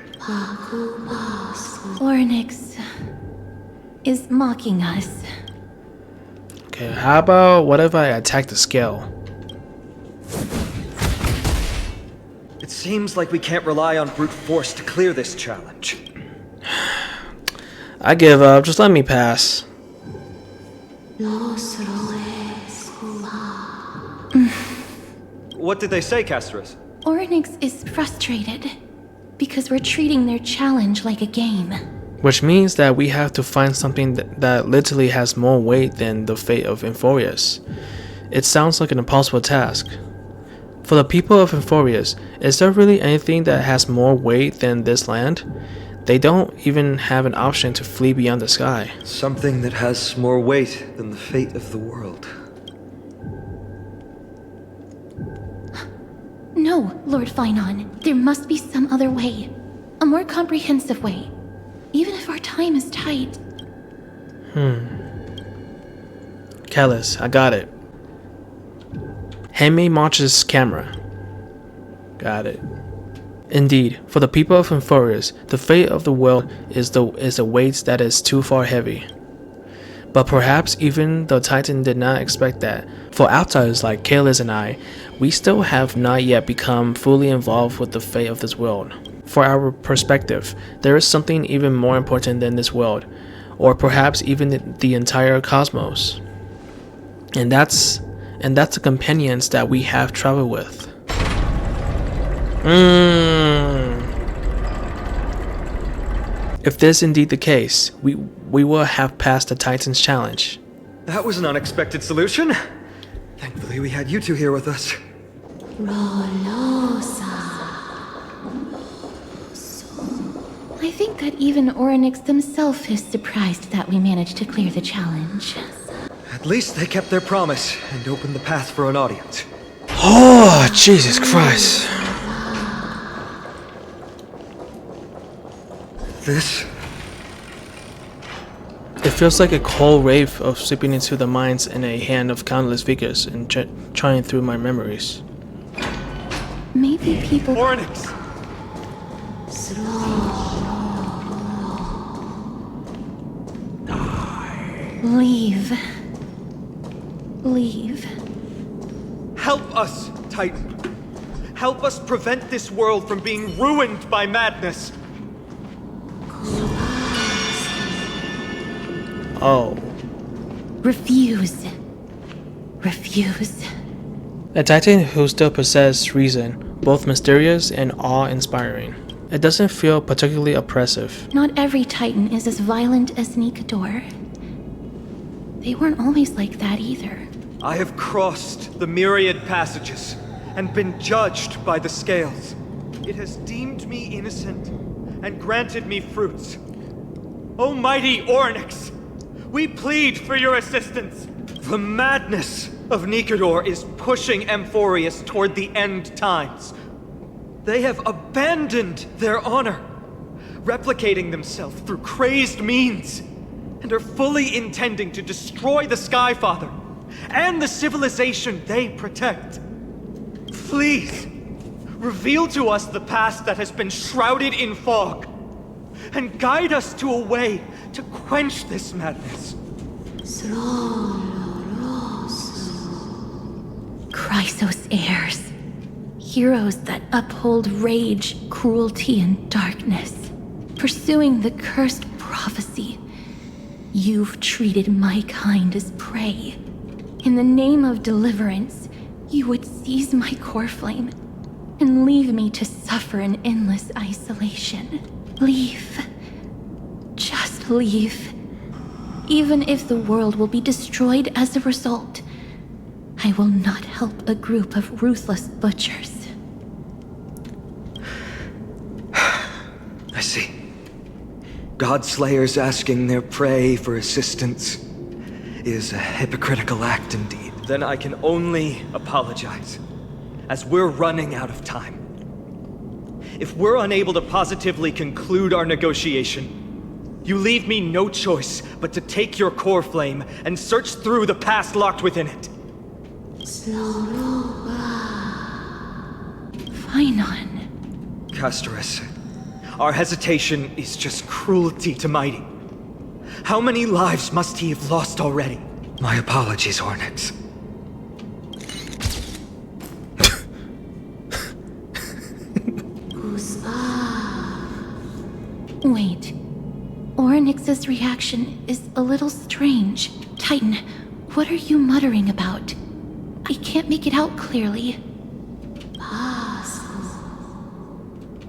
Ornyx is mocking us. Okay, how about what if I attack the scale? It seems like we can't rely on brute force to clear this challenge. I give up, just let me pass. What did they say, Castris? Ornyx is frustrated because we're treating their challenge like a game. Which means that we have to find something that literally has more weight than the fate of Amphorius. It sounds like an impossible task. For the people of Amphorius, is there really anything that has more weight than this land? They don't even have an option to flee beyond the sky. Something that has more weight than the fate of the world. No, Lord Finon, there must be some other way. A more comprehensive way. Even if our time is tight. Callus, I got it. Hand me March's camera. Got it. Indeed, for the people of Amphorius, the fate of the world is the weight that is too far heavy. But perhaps even the Titan did not expect that. For outsiders like Kalis and I, we still have not yet become fully involved with the fate of this world. For our perspective, there is something even more important than this world, or perhaps even the entire cosmos. And that's the companions that we have traveled with. If this is indeed the case, we will have passed the Titan's challenge. That was an unexpected solution. Thankfully we had you two here with us. Rolos. think that even Orynyx himself is surprised that we managed to clear the challenge. At least they kept their promise and opened the path for an audience. Oh, Jesus Christ. This? It feels like a cold wave of slipping into the minds in a hand of countless figures and trying through my memories. Maybe people... Orynyx! Leave. Leave. Help us, Titan. Help us prevent this world from being ruined by madness. Oh. Refuse. Refuse. A Titan who still possesses reason, both mysterious and awe-inspiring. It doesn't feel particularly oppressive. Not every Titan is as violent as Nikador. They weren't always like that either. I have crossed the myriad passages and been judged by the scales. It has deemed me innocent and granted me fruits. O mighty Orynyx, we plead for your assistance. The madness of Nikador is pushing Amphorius toward the end times. They have abandoned their honor, replicating themselves through crazed means, and are fully intending to destroy the Skyfather and the civilization they protect. Please, reveal to us the past that has been shrouded in fog, and guide us to a way to quench this madness. Chrysos heirs. Heroes that uphold rage, cruelty, and darkness. Pursuing the cursed prophecy. You've treated my kind as prey. In the name of deliverance, you would seize my core flame and leave me to suffer in endless isolation. Leave. Just leave. Even if the world will be destroyed as a result, I will not help a group of ruthless butchers. I see. Godslayers asking their prey for assistance is a hypocritical act indeed. Then I can only apologize, as we're running out of time. If we're unable to positively conclude our negotiation, you leave me no choice but to take your core flame and search through the past locked within it. Phainon. Castorus, our hesitation is just cruelty to Mighty. How many lives must he have lost already? My apologies, Orynyx. Wait. Orynyx's reaction is a little strange. Titan, what are you muttering about? I can't make it out clearly.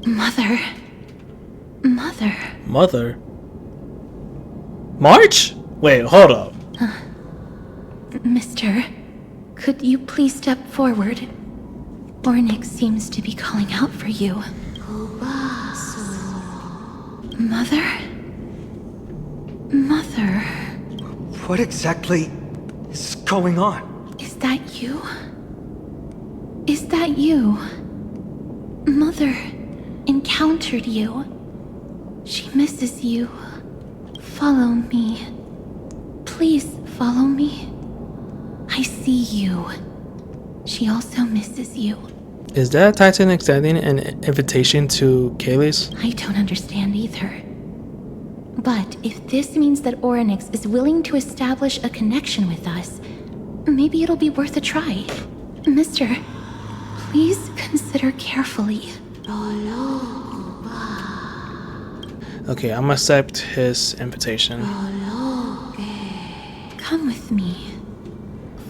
Mother. Mother. Mother? March? Wait, hold up. Mister, could you please step forward? Orynyx seems to be calling out for you. Mother? Mother? What exactly is going on? Is that you? Is that you? Mother encountered you. She misses you. Follow me. Please follow me. I see you. She also misses you. Is that Titan extending an invitation to Kayleigh? I don't understand either. But if this means that Orynyx is willing to establish a connection with us, maybe it'll be worth a try. Mister, please consider carefully. Okay, I'm gonna accept his invitation. Come with me.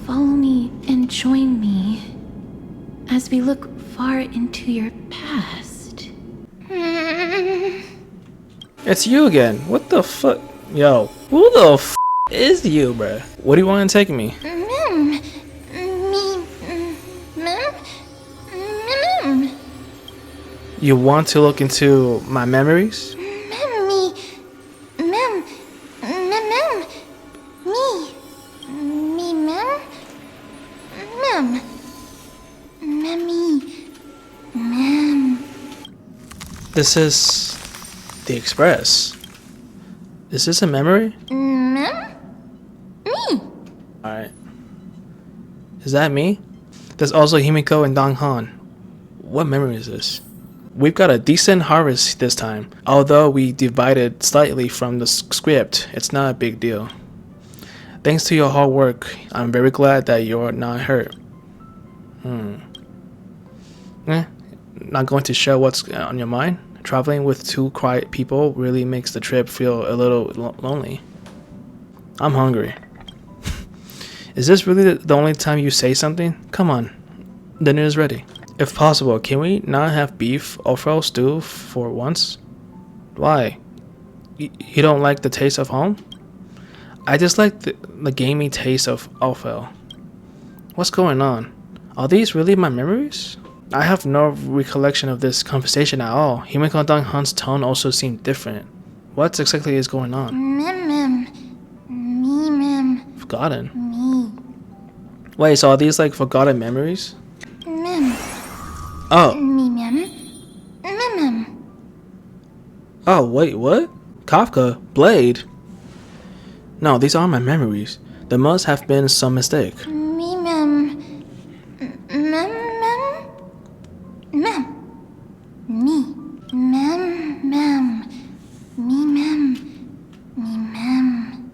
Follow me and join me as we look far into your past. It's you again. What the fuck? Yo, who the f is you, bruh? What do you want to take me? You want to look into my memories? Memmy. Mem. This is the Express. Is this a memory? Mem? Me. Alright. Is that me? There's also Himiko and Dong Han. What memory is this? We've got a decent harvest this time. Although we divided slightly from the script, it's not a big deal. Thanks to your hard work, I'm very glad that you're not hurt. Not going to show what's on your mind? Traveling with two quiet people really makes the trip feel a little lonely. I'm hungry. Is this really the only time you say something? Come on, dinner is ready. If possible, can we not have beef offal stew for once? Why? You don't like the taste of home? I just like the gamey taste of offal. What's going on? Are these really my memories? I have no recollection of this conversation at all. Himiko and Dong Han's tone also seemed different. What exactly is going on? Mem. Me, Mem. Forgotten. Me. Wait, so are these like forgotten memories? Mem. Oh. Me, Mem. Mem. Oh, wait, what? Kafka? Blade? No, these aren't my memories. There must have been some mistake. Me, Mem. Mem. Me. Mem. Me, Mem. Me, Mem.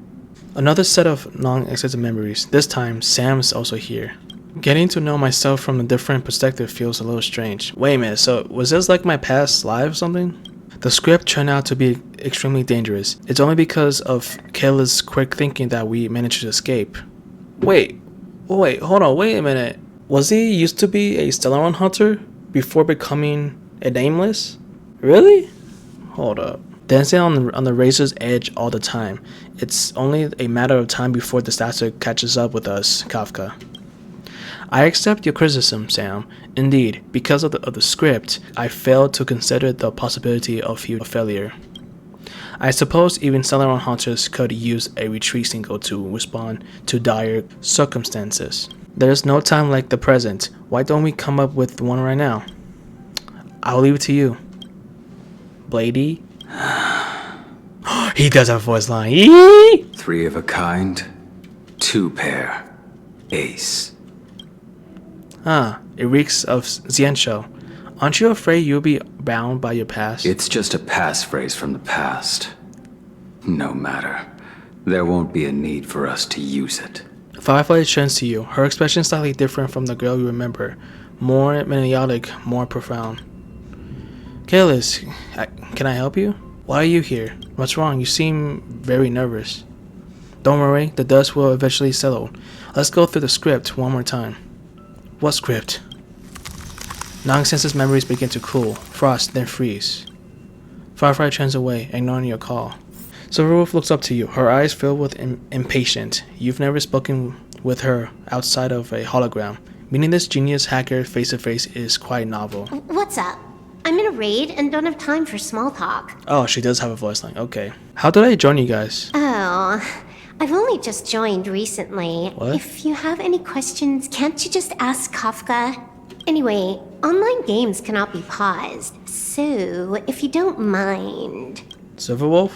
Another set of non-existent memories. This time, Sam's also here. Getting to know myself from a different perspective feels a little strange. Wait a minute, so was this like my past life or something? The script turned out to be extremely dangerous. It's only because of Kayla's quick thinking that we managed to escape. Wait, hold on, wait a minute. Was he used to be a Stellaron hunter before becoming a nameless? Really? Hold up. Dancing on the razor's edge all the time. It's only a matter of time before the disaster catches up with us, Kafka. I accept your criticism, Sam. Indeed, because of the script, I failed to consider the possibility of failure. I suppose even Stellaron hunters could use a retreat single to respond to dire circumstances. There's no time like the present. Why don't we come up with one right now? I'll leave it to you. Blady? He does have a voice line. Eee! 3 of a kind, 2 pair, ace. It reeks of Xianshou. Aren't you afraid you'll be bound by your past? It's just a passphrase from the past. No matter. There won't be a need for us to use it. Firefly turns to you, her expression slightly different from the girl you remember. More melodic, more profound. Kalis, can I help you? Why are you here? What's wrong? You seem very nervous. Don't worry, the dust will eventually settle. Let's go through the script one more time. What script? Nonsense's memories begin to cool, frost, then freeze. Firefly turns away, ignoring your call. Silverwolf looks up to you, her eyes filled with impatience. You've never spoken with her outside of a hologram. Meeting this genius hacker face to face is quite novel. What's up? I'm in a raid and don't have time for small talk. Oh, she does have a voice line. Okay. How did I join you guys? Oh, I've only just joined recently. What? If you have any questions, can't you just ask Kafka? Anyway, online games cannot be paused, so if you don't mind. Silverwolf?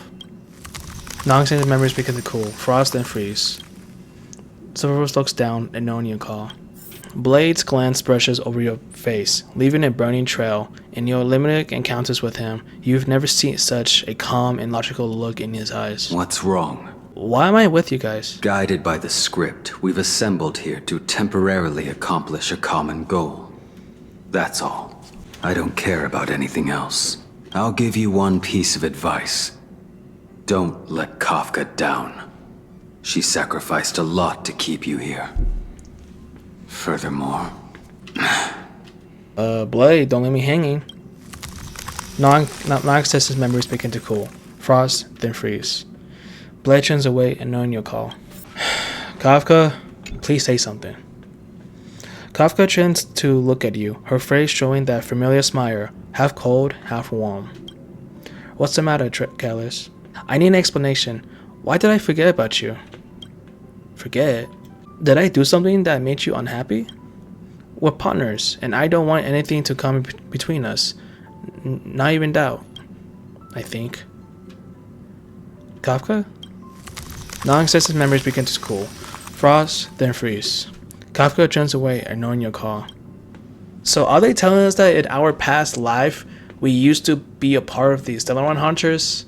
Nonsense memories begin to cool, frost and freeze. Silverwolf looks down, ignoring your call. Blade's glance brushes over your face, leaving a burning trail. In your limited encounters with him, you've never seen such a calm and logical look in his eyes. What's wrong? Why am I with you guys? Guided by the script, we've assembled here to temporarily accomplish a common goal. That's all. I don't care about anything else. I'll give you one piece of advice. Don't let Kafka down. She sacrificed a lot to keep you here. Furthermore... Blade, don't leave me hanging. Non-access's memories begin to cool. Frost, then freeze. Blade turns away, ignoring your call. Kafka, please say something. Kafka turns to look at you, her face showing that familiar smile, half cold, half warm. What's the matter, Kalis? I need an explanation. Why did I forget about you? Forget? Did I do something that made you unhappy? We're partners, and I don't want anything to come between us. Not even doubt, I think. Kafka? Non-existent memories begin to cool. Frost, then freeze. Kafka turns away, ignoring your call. So are they telling us that in our past life, we used to be a part of the Stellar Hunters?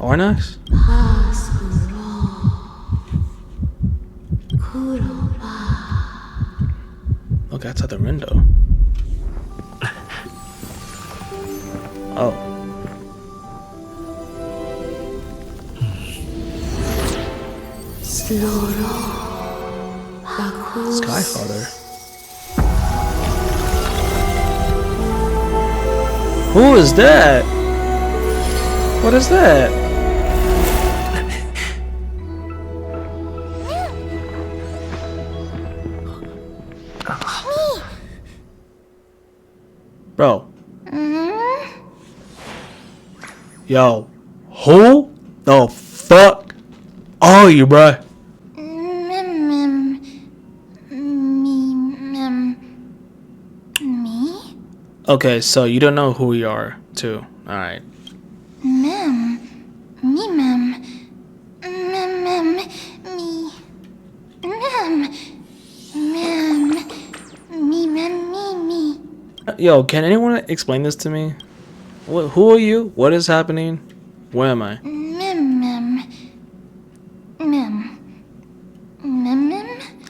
Ornax? Look outside the window. Oh. Skyfather. Who is that? What is that? Bro. Yo. Who the fuck are you, bruh? Me? Okay, so you don't know who we are, too. Alright. Me. Yo, can anyone explain this to me? Who are you? What is happening? Where am I?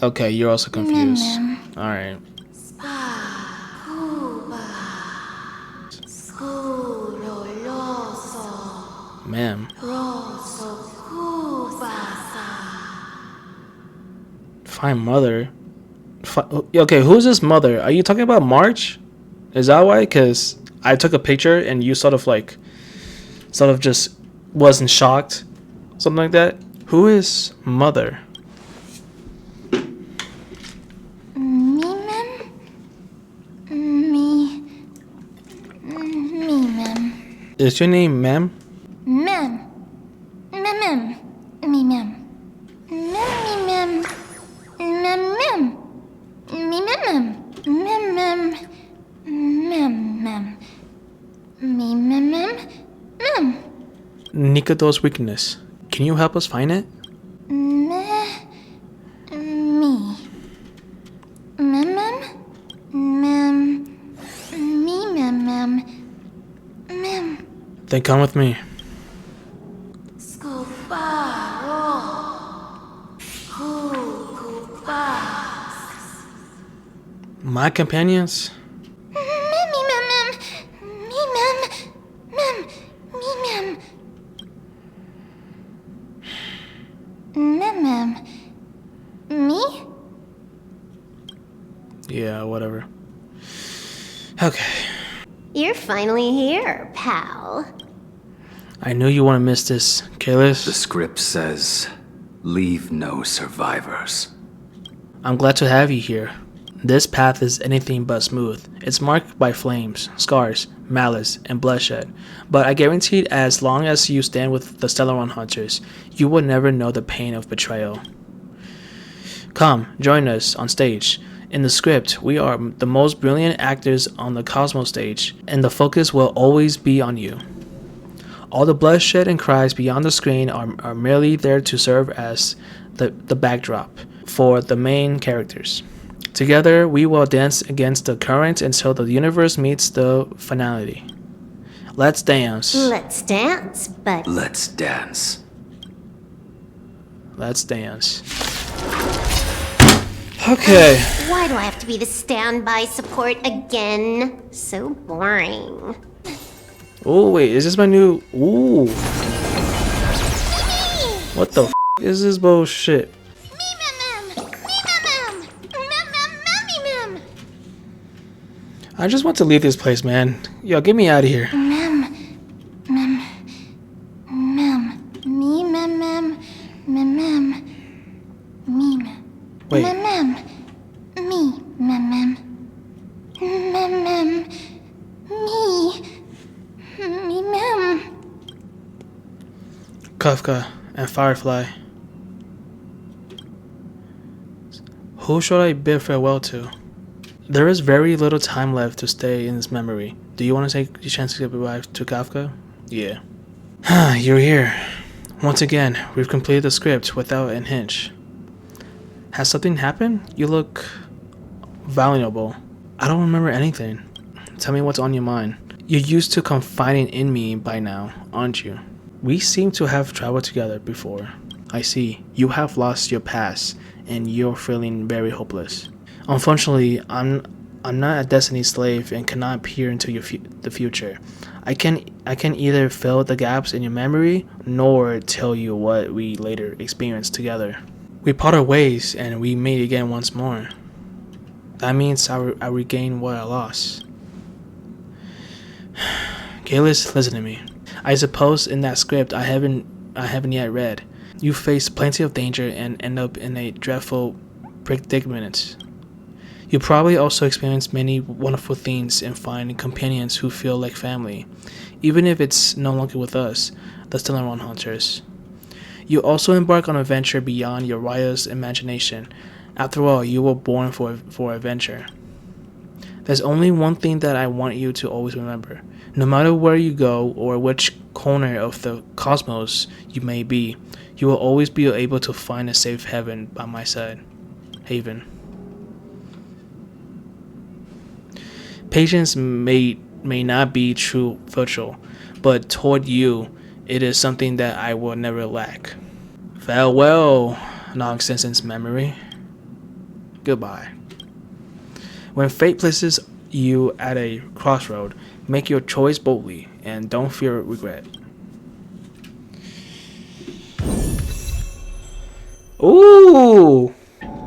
Okay, you're also confused. Alright. Ma'am. Fine mother. Okay, who's this mother? Are you talking about March? Is that why? Because I took a picture and you sort of just wasn't shocked. Something like that. Who is mother? Is your name Ma'am? Nikito's weakness. Can you help us find it? Then come with me. My companions? Me? Yeah, whatever. Okay. You're finally here, pal. I knew you wouldn't miss this, Kalis. The script says, leave no survivors. I'm glad to have you here. This path is anything but smooth. It's marked by flames, scars, malice, and bloodshed. But I guarantee as long as you stand with the Stellar Hunters, you will never know the pain of betrayal. Come, join us on stage. In the script, we are the most brilliant actors on the Cosmos stage, and the focus will always be on you. All the bloodshed and cries beyond the screen are merely there to serve as the backdrop for the main characters. Together, we will dance against the current until the universe meets the finality. Let's dance. Let's dance, but... Let's dance. Let's dance. Okay. Why do I have to be the standby support again? So boring. Oh, wait, is this my new... Ooh. What the f*** is this bullshit? I just want to leave this place, man. Yo, get me out of here. Wait. Kafka and Firefly. Who should I bid farewell to? There is very little time left to stay in this memory. Do you want to take the chance to say goodbye to Kafka? Yeah. You're here. Once again, we've completed the script without an hitch. Has something happened? You look vulnerable. I don't remember anything. Tell me what's on your mind. You're used to confiding in me by now, aren't you? We seem to have traveled together before. I see. You have lost your past, and you're feeling very hopeless. Unfortunately, I'm not a destiny slave and cannot peer into the future. I can either fill the gaps in your memory, nor tell you what we later experienced together. We parted ways, and we meet again once more. That means I regain what I lost. Kalis, listen to me. I suppose in that script I haven't yet read. You face plenty of danger and end up in a dreadful predicament. You probably also experience many wonderful things and find companions who feel like family. Even if it's no longer with us, the Stellar Hunters. You also embark on an adventure beyond your wildest imagination. After all, you were born for adventure. There's only one thing that I want you to always remember. No matter where you go or which corner of the cosmos you may be, you will always be able to find a safe haven by my side. Haven. Patience may not be true virtue, but toward you, it is something that I will never lack. Farewell, nonsense memory. Goodbye. When fate places you at a crossroad, make your choice boldly and don't fear regret. Ooh!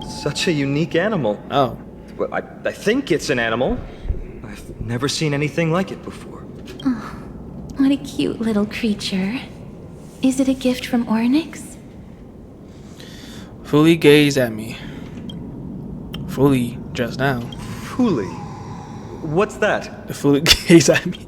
Such a unique animal. Oh. Well, I think it's an animal. I've never seen anything like it before. Oh, what a cute little creature. Is it a gift from Ornyx? Fully gaze at me. Fully just now. Fully? What's that? Fully gaze at me.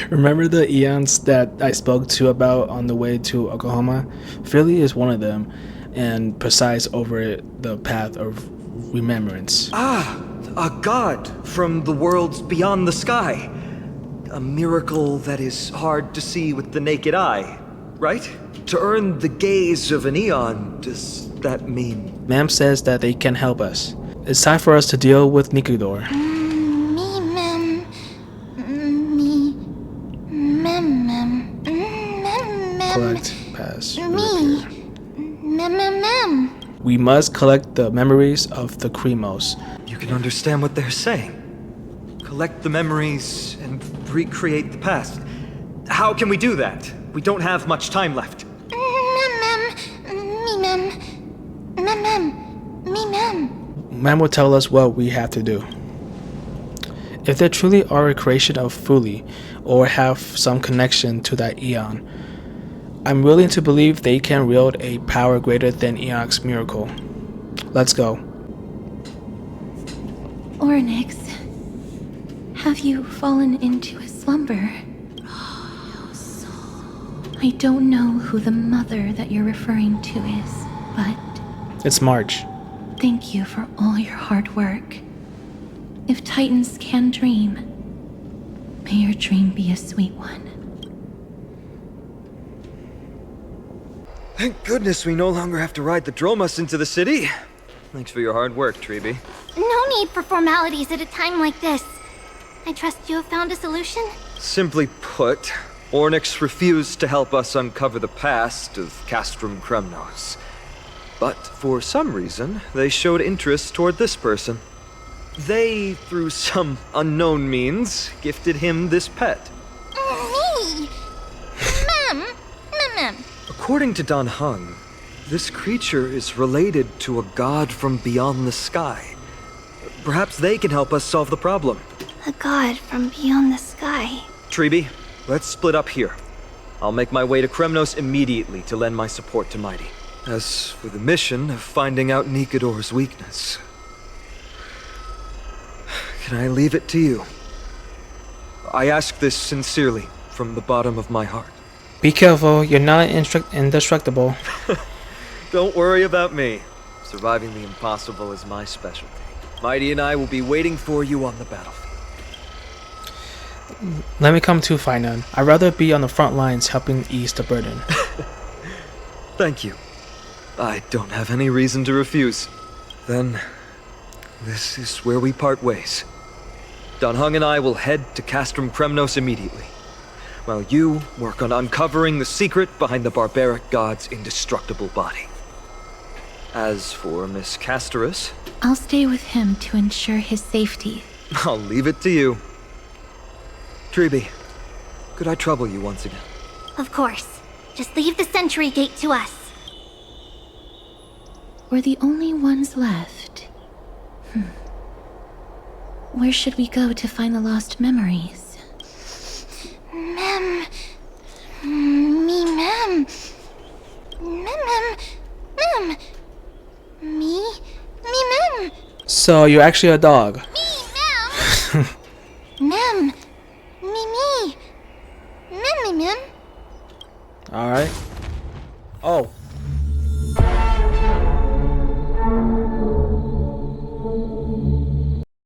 Remember the eons that I spoke to about on the way to Oklahoma? Philly is one of them, and presides over the path of remembrance. Ah, a god from the worlds beyond the sky. A miracle that is hard to see with the naked eye, right? To earn the gaze of an eon, does that mean? Ma'am says that they can help us. It's time for us to deal with Nikidor. Collect, pass, repair. We must collect the memories of the Kremos. You can understand what they're saying. Collect the memories and recreate the past. How can we do that? We don't have much time left. Ma'am will tell us what we have to do. If they truly are a creation of Fuli, or have some connection to that eon, I'm willing to believe they can wield a power greater than Enoch's miracle. Let's go. Ornyx, have you fallen into a slumber? I don't know who the mother that you're referring to is, but It's March. thank you for all your hard work. If Titans can dream, may your dream be a sweet one. Thank goodness we no longer have to ride the Dromas into the city. Thanks for your hard work, Treeby. No need for formalities at a time like this. I trust you have found a solution? Simply put, Ornyx refused to help us uncover the past of Castrum Kremnos. But for some reason, they showed interest toward this person. They, through some unknown means, gifted him this pet. Me? Ma'am. According to Don Hung, this creature is related to a god from beyond the sky. Perhaps they can help us solve the problem. A god from beyond the sky. Treeby, let's split up here. I'll make my way to Kremnos immediately to lend my support to Mighty. As for the mission of finding out Nikidor's weakness, can I leave it to you? I ask this sincerely, from the bottom of my heart. Be careful, you're not indestructible. Don't worry about me. Surviving the impossible is my specialty. Mighty and I will be waiting for you on the battlefield. Let me come to Finan. I'd rather be on the front lines helping ease the burden. Thank you. I don't have any reason to refuse. Then, this is where we part ways. Don Hung and I will head to Castrum Kremnos immediately, while you work on uncovering the secret behind the barbaric god's indestructible body. As for Miss Castorus, I'll stay with him to ensure his safety. I'll leave it to you. Treeby, could I trouble you once again? Of course. Just leave the sentry gate to us. We're the only ones left. Where should we go to find the lost memories? Mem. Me, Mem. Mem. Me, Mem. So, you're actually a dog. Me, Mem. Mem. Me. Mem. Alright. Oh.